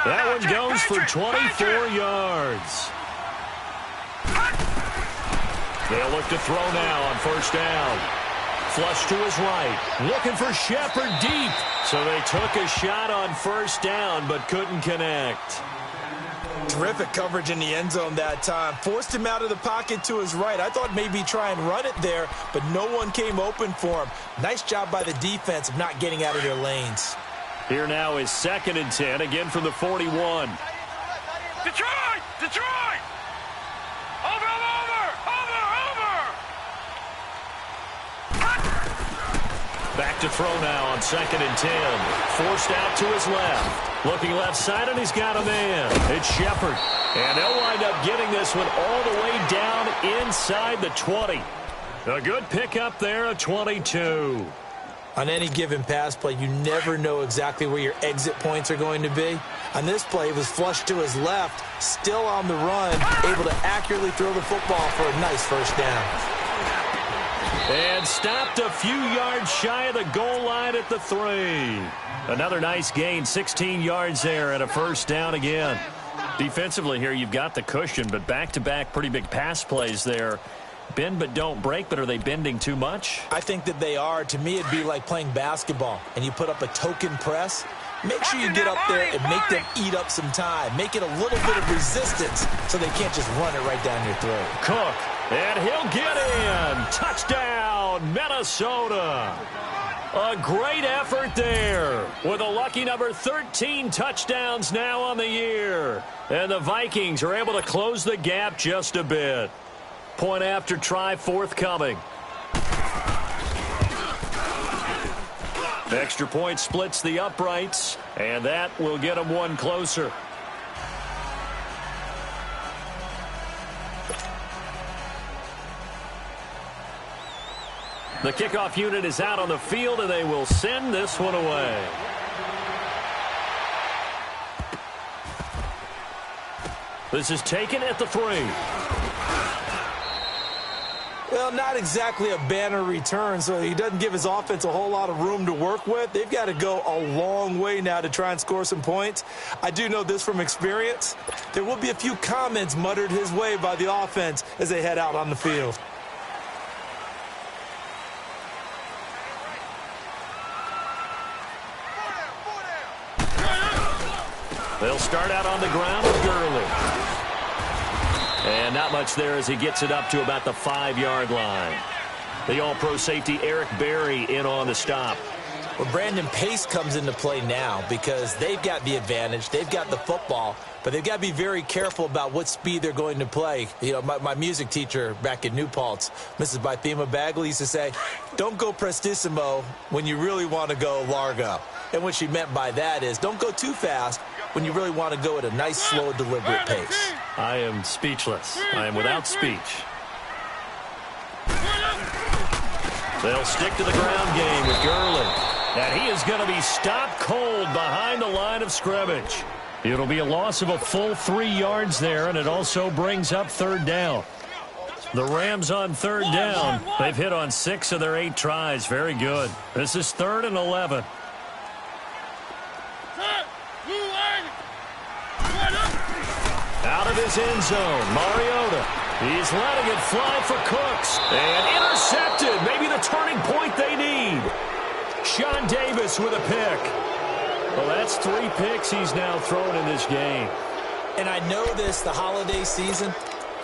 Speaker 3: That one goes for 24 yards. They'll look to throw now on first down. Flush to his right. Looking for Shepard deep. So they took a shot on first down but couldn't connect.
Speaker 4: Terrific coverage in the end zone that time. Forced him out of the pocket to his right. I thought maybe try and run it there, but no one came open for him. Nice job by the defense of not getting out of their lanes.
Speaker 3: Here now is 2nd and 10, again from the 41.
Speaker 5: Detroit! Detroit! Over!
Speaker 3: Back to throw now on 2nd and 10. Forced out to his left. Looking left side, and he's got a man. It's Shepard. And they'll wind up getting this one all the way down inside the 20. A good pickup there at 22.
Speaker 4: On any given pass play, you never know exactly where your exit points are going to be. On this play, it was flushed to his left, still on the run, able to accurately throw the football for a nice first down.
Speaker 3: And stopped a few yards shy of the goal line at the 3. Another nice gain, 16 yards there and a first down again. Defensively here, you've got the cushion, but back-to-back pretty big pass plays there. Bend but don't break, but are they bending too much?
Speaker 4: I think that they are. To me, it'd be like playing basketball, and you put up a token press. Make sure you get up there and make them eat up some time. Make it a little bit of resistance so they can't just run it right down your throat.
Speaker 3: Cook, and he'll get in. Touchdown, Minnesota. A great effort there with a lucky number 13 touchdowns now on the year. And the Vikings are able to close the gap just a bit. Point after try forthcoming. Extra point splits the uprights, and that will get them one closer. The kickoff unit is out on the field, and they will send this one away. This is taken at the 3.
Speaker 4: Well, not exactly a banner return, so he doesn't give his offense a whole lot of room to work with. They've got to go a long way now to try and score some points. I do know this from experience. There will be a few comments muttered his way by the offense as they head out on the field.
Speaker 3: They'll start out on the ground with Gurley. And not much there as he gets it up to about the 5-yard line. The all-pro safety Eric Berry in on the stop.
Speaker 4: Well, Brandon, pace comes into play now because they've got the advantage. They've got the football, but they've got to be very careful about what speed they're going to play. You know, my music teacher back in New Paltz, Mrs. Bythema Bagley, used to say, don't go prestissimo when you really want to go largo. And what she meant by that is don't go too fast when you really want to go at a nice, slow, deliberate pace.
Speaker 3: I am speechless. I am without speech. They'll stick to the ground game with Gurley. And he is going to be stopped cold behind the line of scrimmage. It'll be a loss of a full 3 yards there, and it also brings up third down. The Rams on third down. They've hit on 6 of their 8 tries. Very good. This is 3rd and 11. Out of his end zone, Mariota. He's letting it fly for Cooks. And intercepted. Maybe the turning point they need. Sean Davis with a pick. Well, that's 3 picks he's now thrown in this game.
Speaker 4: And I know this, the holiday season,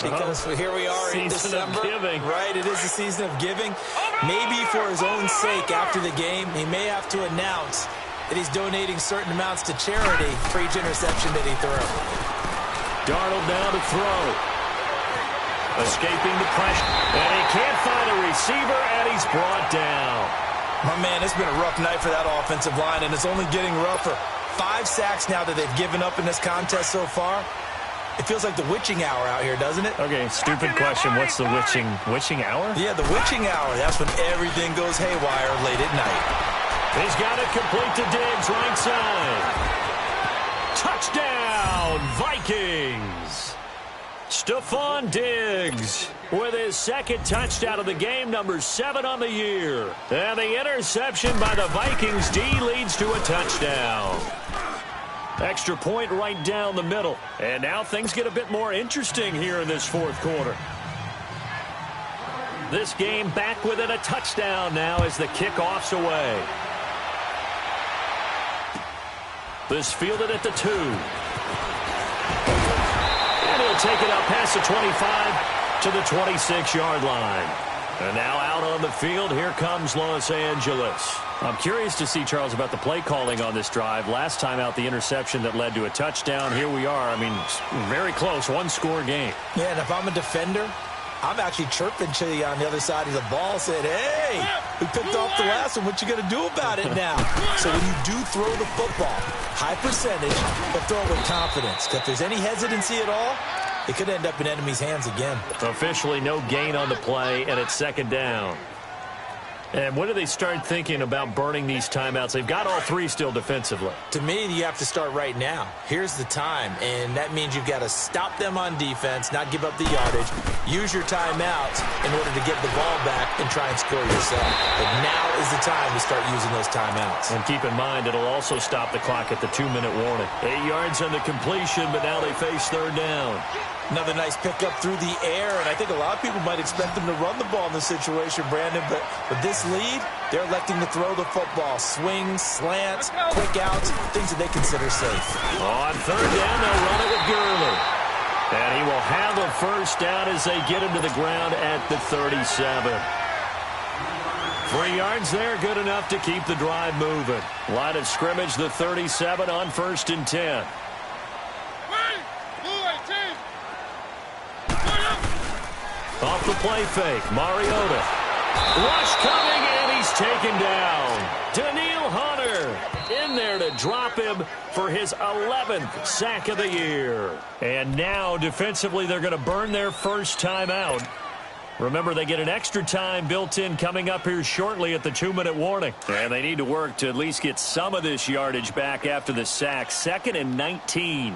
Speaker 4: because here we are in December. Right, it is the season of giving. Maybe for his own sake after the game, he may have to announce that he's donating certain amounts to charity for each interception that he threw.
Speaker 3: Darnold now to throw. Escaping the pressure. And he can't find a receiver, and he's brought down.
Speaker 4: My man, it's been a rough night for that offensive line, and it's only getting rougher. 5 sacks now that they've given up in this contest so far. It feels like the witching hour out here, doesn't it?
Speaker 3: Okay, stupid question. What's the witching hour?
Speaker 4: Yeah, the witching hour. That's when everything goes haywire late at night.
Speaker 3: He's got it complete to Diggs, right side. Touchdown, Vikings. Stephon Diggs with his 2nd touchdown of the game, number 7 on the year. And the interception by the Vikings D leads to a touchdown. Extra point right down the middle. And now things get a bit more interesting here in this 4th quarter. This game back within a touchdown now as the kickoff's away. This fielded at the 2. And he'll take it up past the 25 to the 26-yard line. And now out on the field, here comes Los Angeles. I'm curious to see, Charles, about the play calling on this drive. Last time out, the interception that led to a touchdown. Here we are. I mean, very close, 1-score game.
Speaker 4: Yeah, and if I'm a defender, I'm actually chirping to you on the other side of the ball, saying, hey, we picked off the last one. What you going to do about it now? So when you do throw the football, high percentage, but throw it with confidence. Because if there's any hesitancy at all, it could end up in enemy's hands again.
Speaker 3: Officially no gain on the play, and it's 2nd down. And when do they start thinking about burning these timeouts? They've got all 3 still defensively.
Speaker 4: To me, you have to start right now. Here's the time, and that means you've got to stop them on defense, not give up the yardage, use your timeouts in order to get the ball back and try and score yourself. But now is the time to start using those timeouts.
Speaker 3: And keep in mind, it'll also stop the clock at the 2-minute warning. 8 yards on the completion, but now they face 3rd down.
Speaker 4: Another nice pickup through the air, and I think a lot of people might expect them to run the ball in this situation, Brandon, but with this lead, they're electing to throw the football. Swings, slants, quick outs, things that they consider safe.
Speaker 3: On 3rd down, they'll run it with Gurley. And he will have a 1st down as they get him to the ground at the 37. 3 yards there, good enough to keep the drive moving. Line of scrimmage, the 37 on 1st and 10. Off the play fake, Mariota. Rush coming, and he's taken down. Daniil Hunter in there to drop him for his 11th sack of the year. And now, defensively, they're going to burn their 1st timeout. Remember, they get an extra time built in coming up here shortly at the 2-minute warning. And they need to work to at least get some of this yardage back after the sack. 2nd and 19.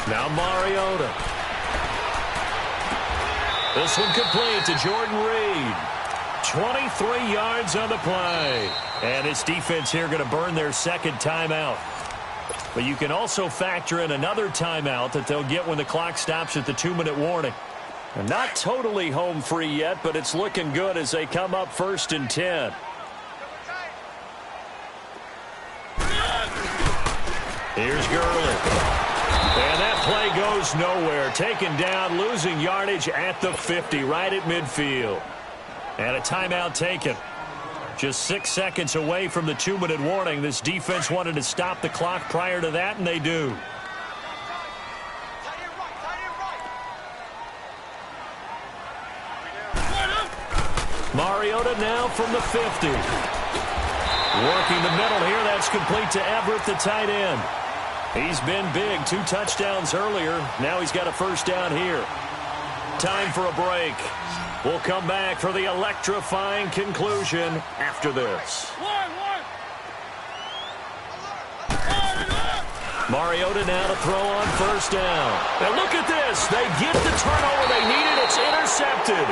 Speaker 3: Now Mariota. This one complete to Jordan Reed. 23 yards on the play. And this defense here going to burn their 2nd timeout. But you can also factor in another timeout that they'll get when the clock stops at the 2-minute warning. And not totally home free yet, but it's looking good as they come up 1st and 10. Here's Gurley. And that play goes nowhere. Taken down, losing yardage at the 50, right at midfield. And a timeout taken. Just 6 seconds away from the 2-minute warning. This defense wanted to stop the clock prior to that, and they do. Mariota now from the 50. Working the middle here. That's complete to Everett, the tight end. He's been big. 2 touchdowns earlier. Now he's got a first down here. Time for a break. We'll come back for the electrifying conclusion after this. Mariota now to throw on first down. And look at this. They get the turnover they needed. It's intercepted.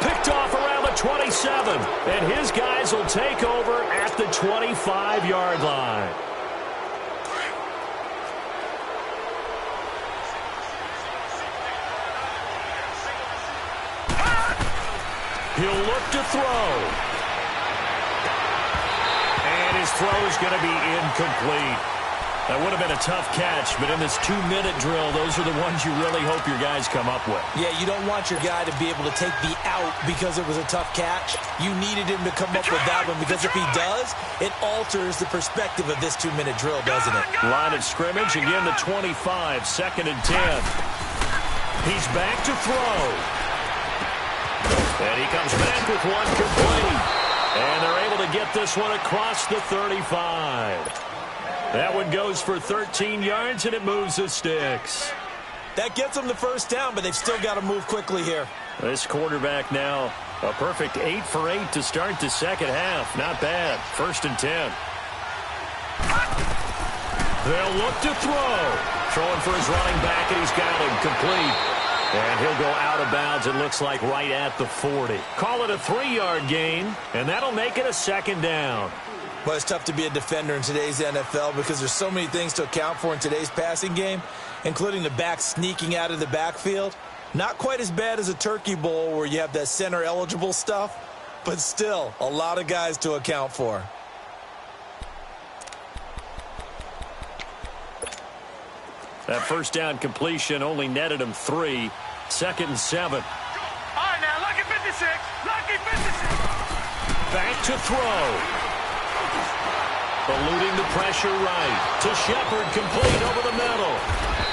Speaker 3: Picked off around the 27. And his guys will take over at the 25-yard line. He'll look to throw. And his throw is going to be incomplete. That would have been a tough catch, but in this 2-minute drill, those are the ones you really hope your guys come up with.
Speaker 4: Yeah, you don't want your guy to be able to take the out because it was a tough catch. You needed him to come up with that one because if he does, it alters the perspective of this 2-minute drill, doesn't it?
Speaker 3: Line of scrimmage, again the 25, 2nd and 10. He's back to throw. And he comes back with one complete. And they're able to get this one across the 35. That one goes for 13 yards, and it moves the sticks.
Speaker 4: That gets them the first down, but they've still got to move quickly here.
Speaker 3: This quarterback now, a perfect 8 for 8 to start the second half. Not bad. 1st and 10. They'll look to throw. Throwing for his running back, and he's got him complete. And he'll go out of bounds, it looks like, right at the 40. Call it a 3-yard gain, and that'll make it a 2nd down.
Speaker 4: Well, it's tough to be a defender in today's NFL because there's so many things to account for in today's passing game, including the back sneaking out of the backfield. Not quite as bad as a turkey bowl where you have that center-eligible stuff, but still a lot of guys to account for.
Speaker 3: That first down completion only netted him 3. 2nd and 7.
Speaker 5: All right, now, lucky 56. Lucky 56.
Speaker 3: Back to throw. Eluding the pressure right. To Shepard, complete over the middle.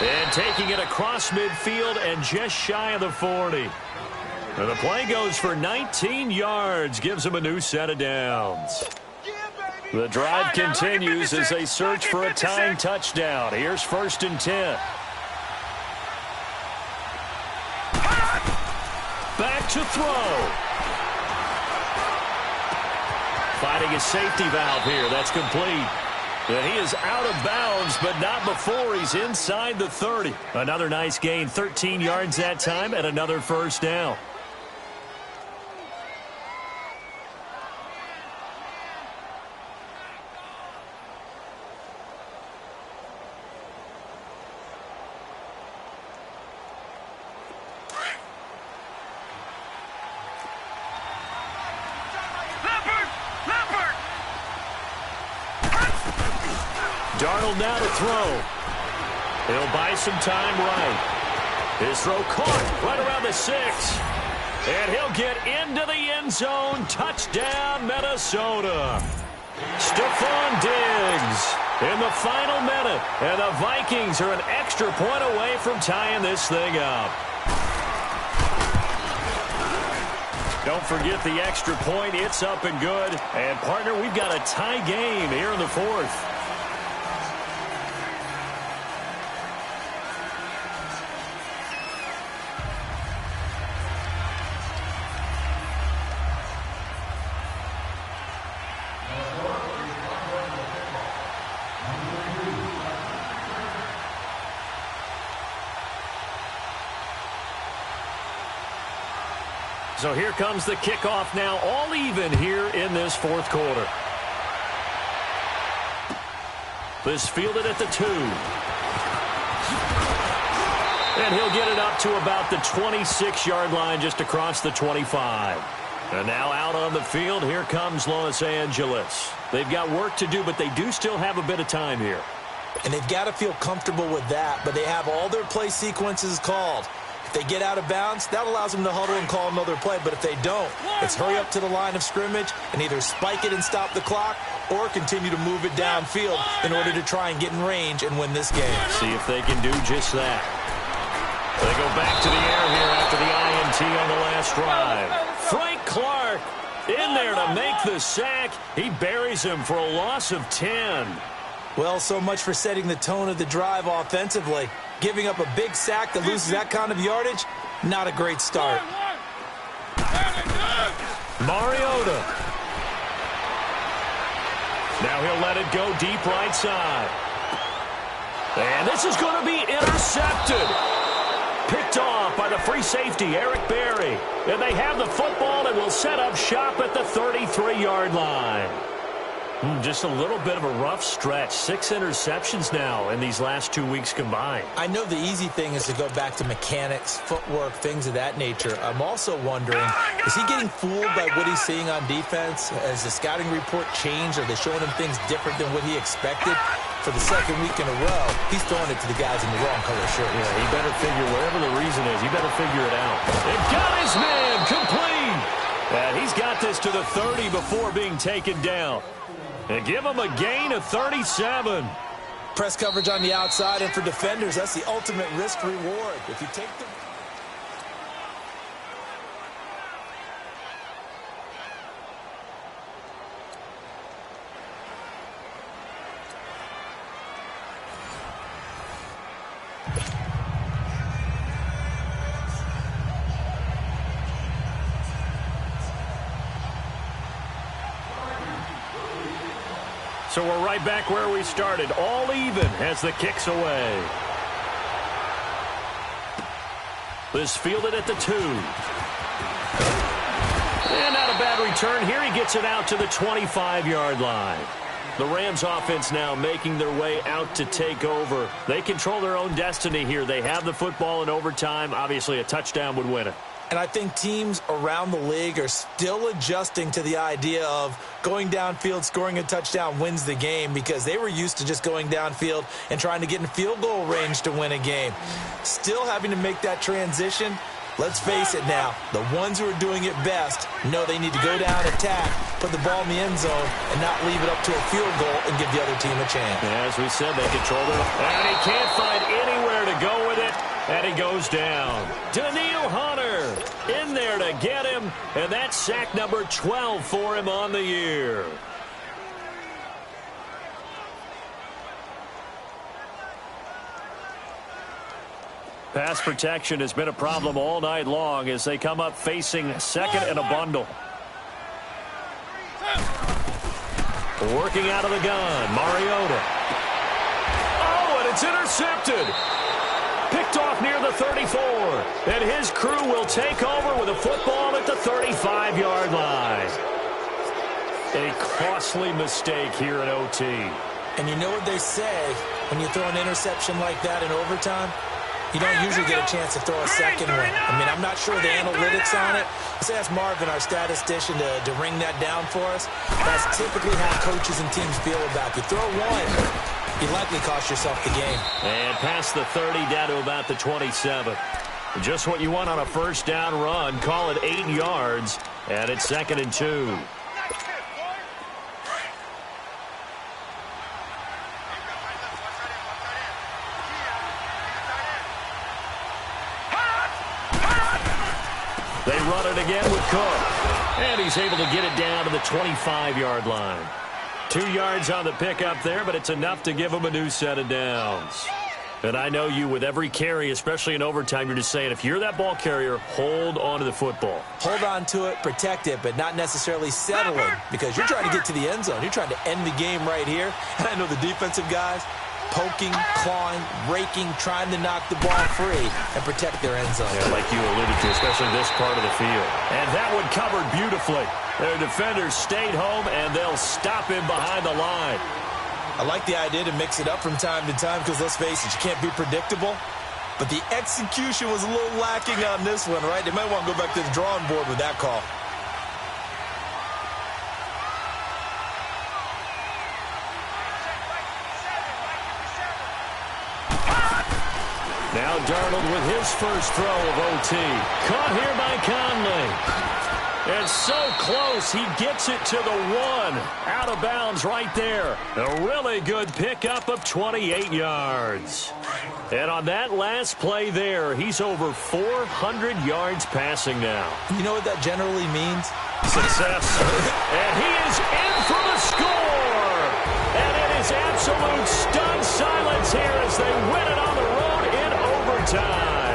Speaker 3: And taking it across midfield and just shy of the 40. And the play goes for 19 yards. Gives him a new set of downs. The drive continues as they search for a tying touchdown. Here's 1st and 10. Back to throw. Fighting a safety valve here. That's complete. And he is out of bounds, but not before he's inside the 30. Another nice gain, 13 yards that time, and another first down. Darnold now to throw. He'll buy some time right. His throw caught right around the 6. And he'll get into the end zone. Touchdown, Minnesota. Stephon Diggs in the final minute. And the Vikings are an extra point away from tying this thing up. Don't forget the extra point. It's up and good. And, partner, we've got a tie game here in the 4th. So here comes the kickoff now, all even here in this 4th quarter. This fielded at the 2. And he'll get it up to about the 26-yard line just across the 25. And now out on the field, here comes Los Angeles. They've got work to do, but they do still have a bit of time here.
Speaker 4: And they've got to feel comfortable with that, but they have all their play sequences called. If they get out of bounds, that allows them to huddle and call another play. But if they don't, it's hurry up to the line of scrimmage and either spike it and stop the clock or continue to move it downfield in order to try and get in range and win this game.
Speaker 3: See if they can do just that. They go back to the air here after the INT on the last drive. Frank Clark in there to make the sack. He buries him for a loss of 10.
Speaker 4: Well, so much for setting the tone of the drive offensively. Giving up a big sack that loses that kind of yardage, not a great start.
Speaker 3: Mariota. Now he'll let it go deep right side. And this is going to be intercepted. Picked off by the free safety, Eric Berry. And they have the football and will set up shop at the 33-yard line. Just a little bit of a rough stretch. 6 interceptions now in these last 2 weeks combined.
Speaker 4: I know the easy thing is to go back to mechanics, footwork, things of that nature. I'm also wondering, is he getting fooled by what he's seeing on defense? Has the scouting report changed? Are they showing him things different than what he expected? For the second week in a row, he's throwing it to the guys in the wrong color shirts.
Speaker 3: Yeah, he better figure, whatever the reason is, he better figure it out. It got his man complete. And he's got this to the 30 before being taken down. And give him a gain of 37.
Speaker 4: Press coverage on the outside, and for defenders, that's the ultimate risk reward. If you take the...
Speaker 3: So we're right back where we started, all even as the kick's away. This fielded at the 2. And not a bad return here. He gets it out to the 25-yard line. The Rams offense now making their way out to take over. They control their own destiny here. They have the football in overtime. Obviously, a touchdown would win it.
Speaker 4: And I think teams around the league are still adjusting to the idea of going downfield, scoring a touchdown wins the game, because they were used to just going downfield and trying to get in field goal range to win a game. Still having to make that transition. Let's face it now, the ones who are doing it best know they need to go down, attack, put the ball in the end zone, and not leave it up to a field goal and give the other team a chance.
Speaker 3: As we said, they control it. And he can't find anywhere to go with it. And he goes down. Daniil Hunter in there to get him. And that's sack number 12 for him on the year. Pass protection has been a problem all night long as they come up facing second and a bundle. Working out of the gun, Mariota. Oh, and it's intercepted. Picked off near the 34. And his crew will take over with a football at the 35-yard line. A costly mistake here in OT.
Speaker 4: And you know what they say, when you throw an interception like that in overtime, you don't usually get a chance to throw a second one. I mean, I'm not sure the analytics on it. Let's ask Marvin, our statistician, to ring that down for us. That's typically how coaches and teams feel about you. Throw one, you likely cost yourself the game.
Speaker 3: And past the 30 down to about the 27. Just what you want on a first down run. Call it 8 yards. And it's 2nd and 2. They run it again with Cook. And he's able to get it down to the 25-yard line. 2 yards on the pickup there, but it's enough to give him a new set of downs. And I know you, with every carry, especially in overtime, you're just saying, if you're that ball carrier, hold on to the football.
Speaker 4: Hold on to it, protect it, but not necessarily settling, because you're trying to get to the end zone. You're trying to end the game right here. And I know the defensive guys, poking, clawing, raking, trying to knock the ball free and protect their end zone.
Speaker 3: Yeah, like you alluded to, especially this part of the field. And that one covered beautifully. Their defenders stayed home, and they'll stop him behind the line.
Speaker 4: I like the idea to mix it up from time to time because, let's face it, you can't be predictable. But the execution was a little lacking on this one, right? They might want to go back to the drawing board with that call.
Speaker 3: Now Darnold with his first throw of OT. Caught here by Conley. And so close, he gets it to the 1. Out of bounds right there. A really good pickup of 28 yards. And on that last play there, he's over 400 yards passing now.
Speaker 4: You know what that generally means?
Speaker 3: Success. And he is in for the score. And it is absolute stunned silence here as they win it on the road in overtime.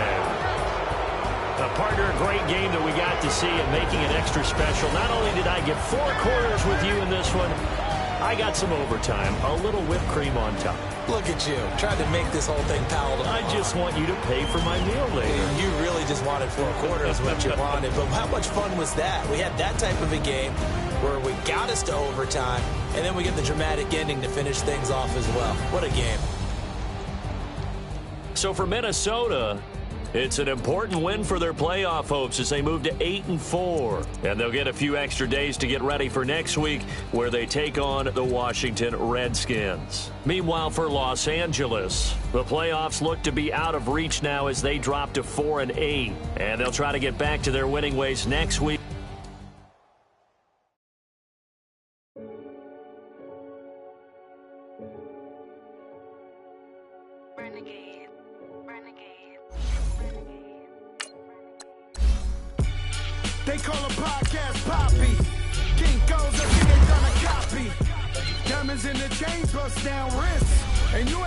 Speaker 3: Partner, a great game that we got to see and making it extra special. Not only did I get 4 quarters with you in this one, I got some overtime, a little whipped cream on top.
Speaker 4: Look at you, trying to make this whole thing palatable.
Speaker 3: I just want you to pay for my meal later.
Speaker 4: You really just wanted 4 quarters what you wanted, but how much fun was that? We had that type of a game where we got us to overtime, and then we get the dramatic ending to finish things off as well. What a game.
Speaker 3: So for Minnesota, it's an important win for their playoff hopes as they move to 8-4. And they'll get a few extra days to get ready for next week where they take on the Washington Redskins. Meanwhile, for Los Angeles, the playoffs look to be out of reach now as they drop to 4-8. And they'll try to get back to their winning ways next week.
Speaker 6: They call a podcast Poppy. Kinko's a thing they gonna copy. Diamonds in the chains, bust down wrists. And you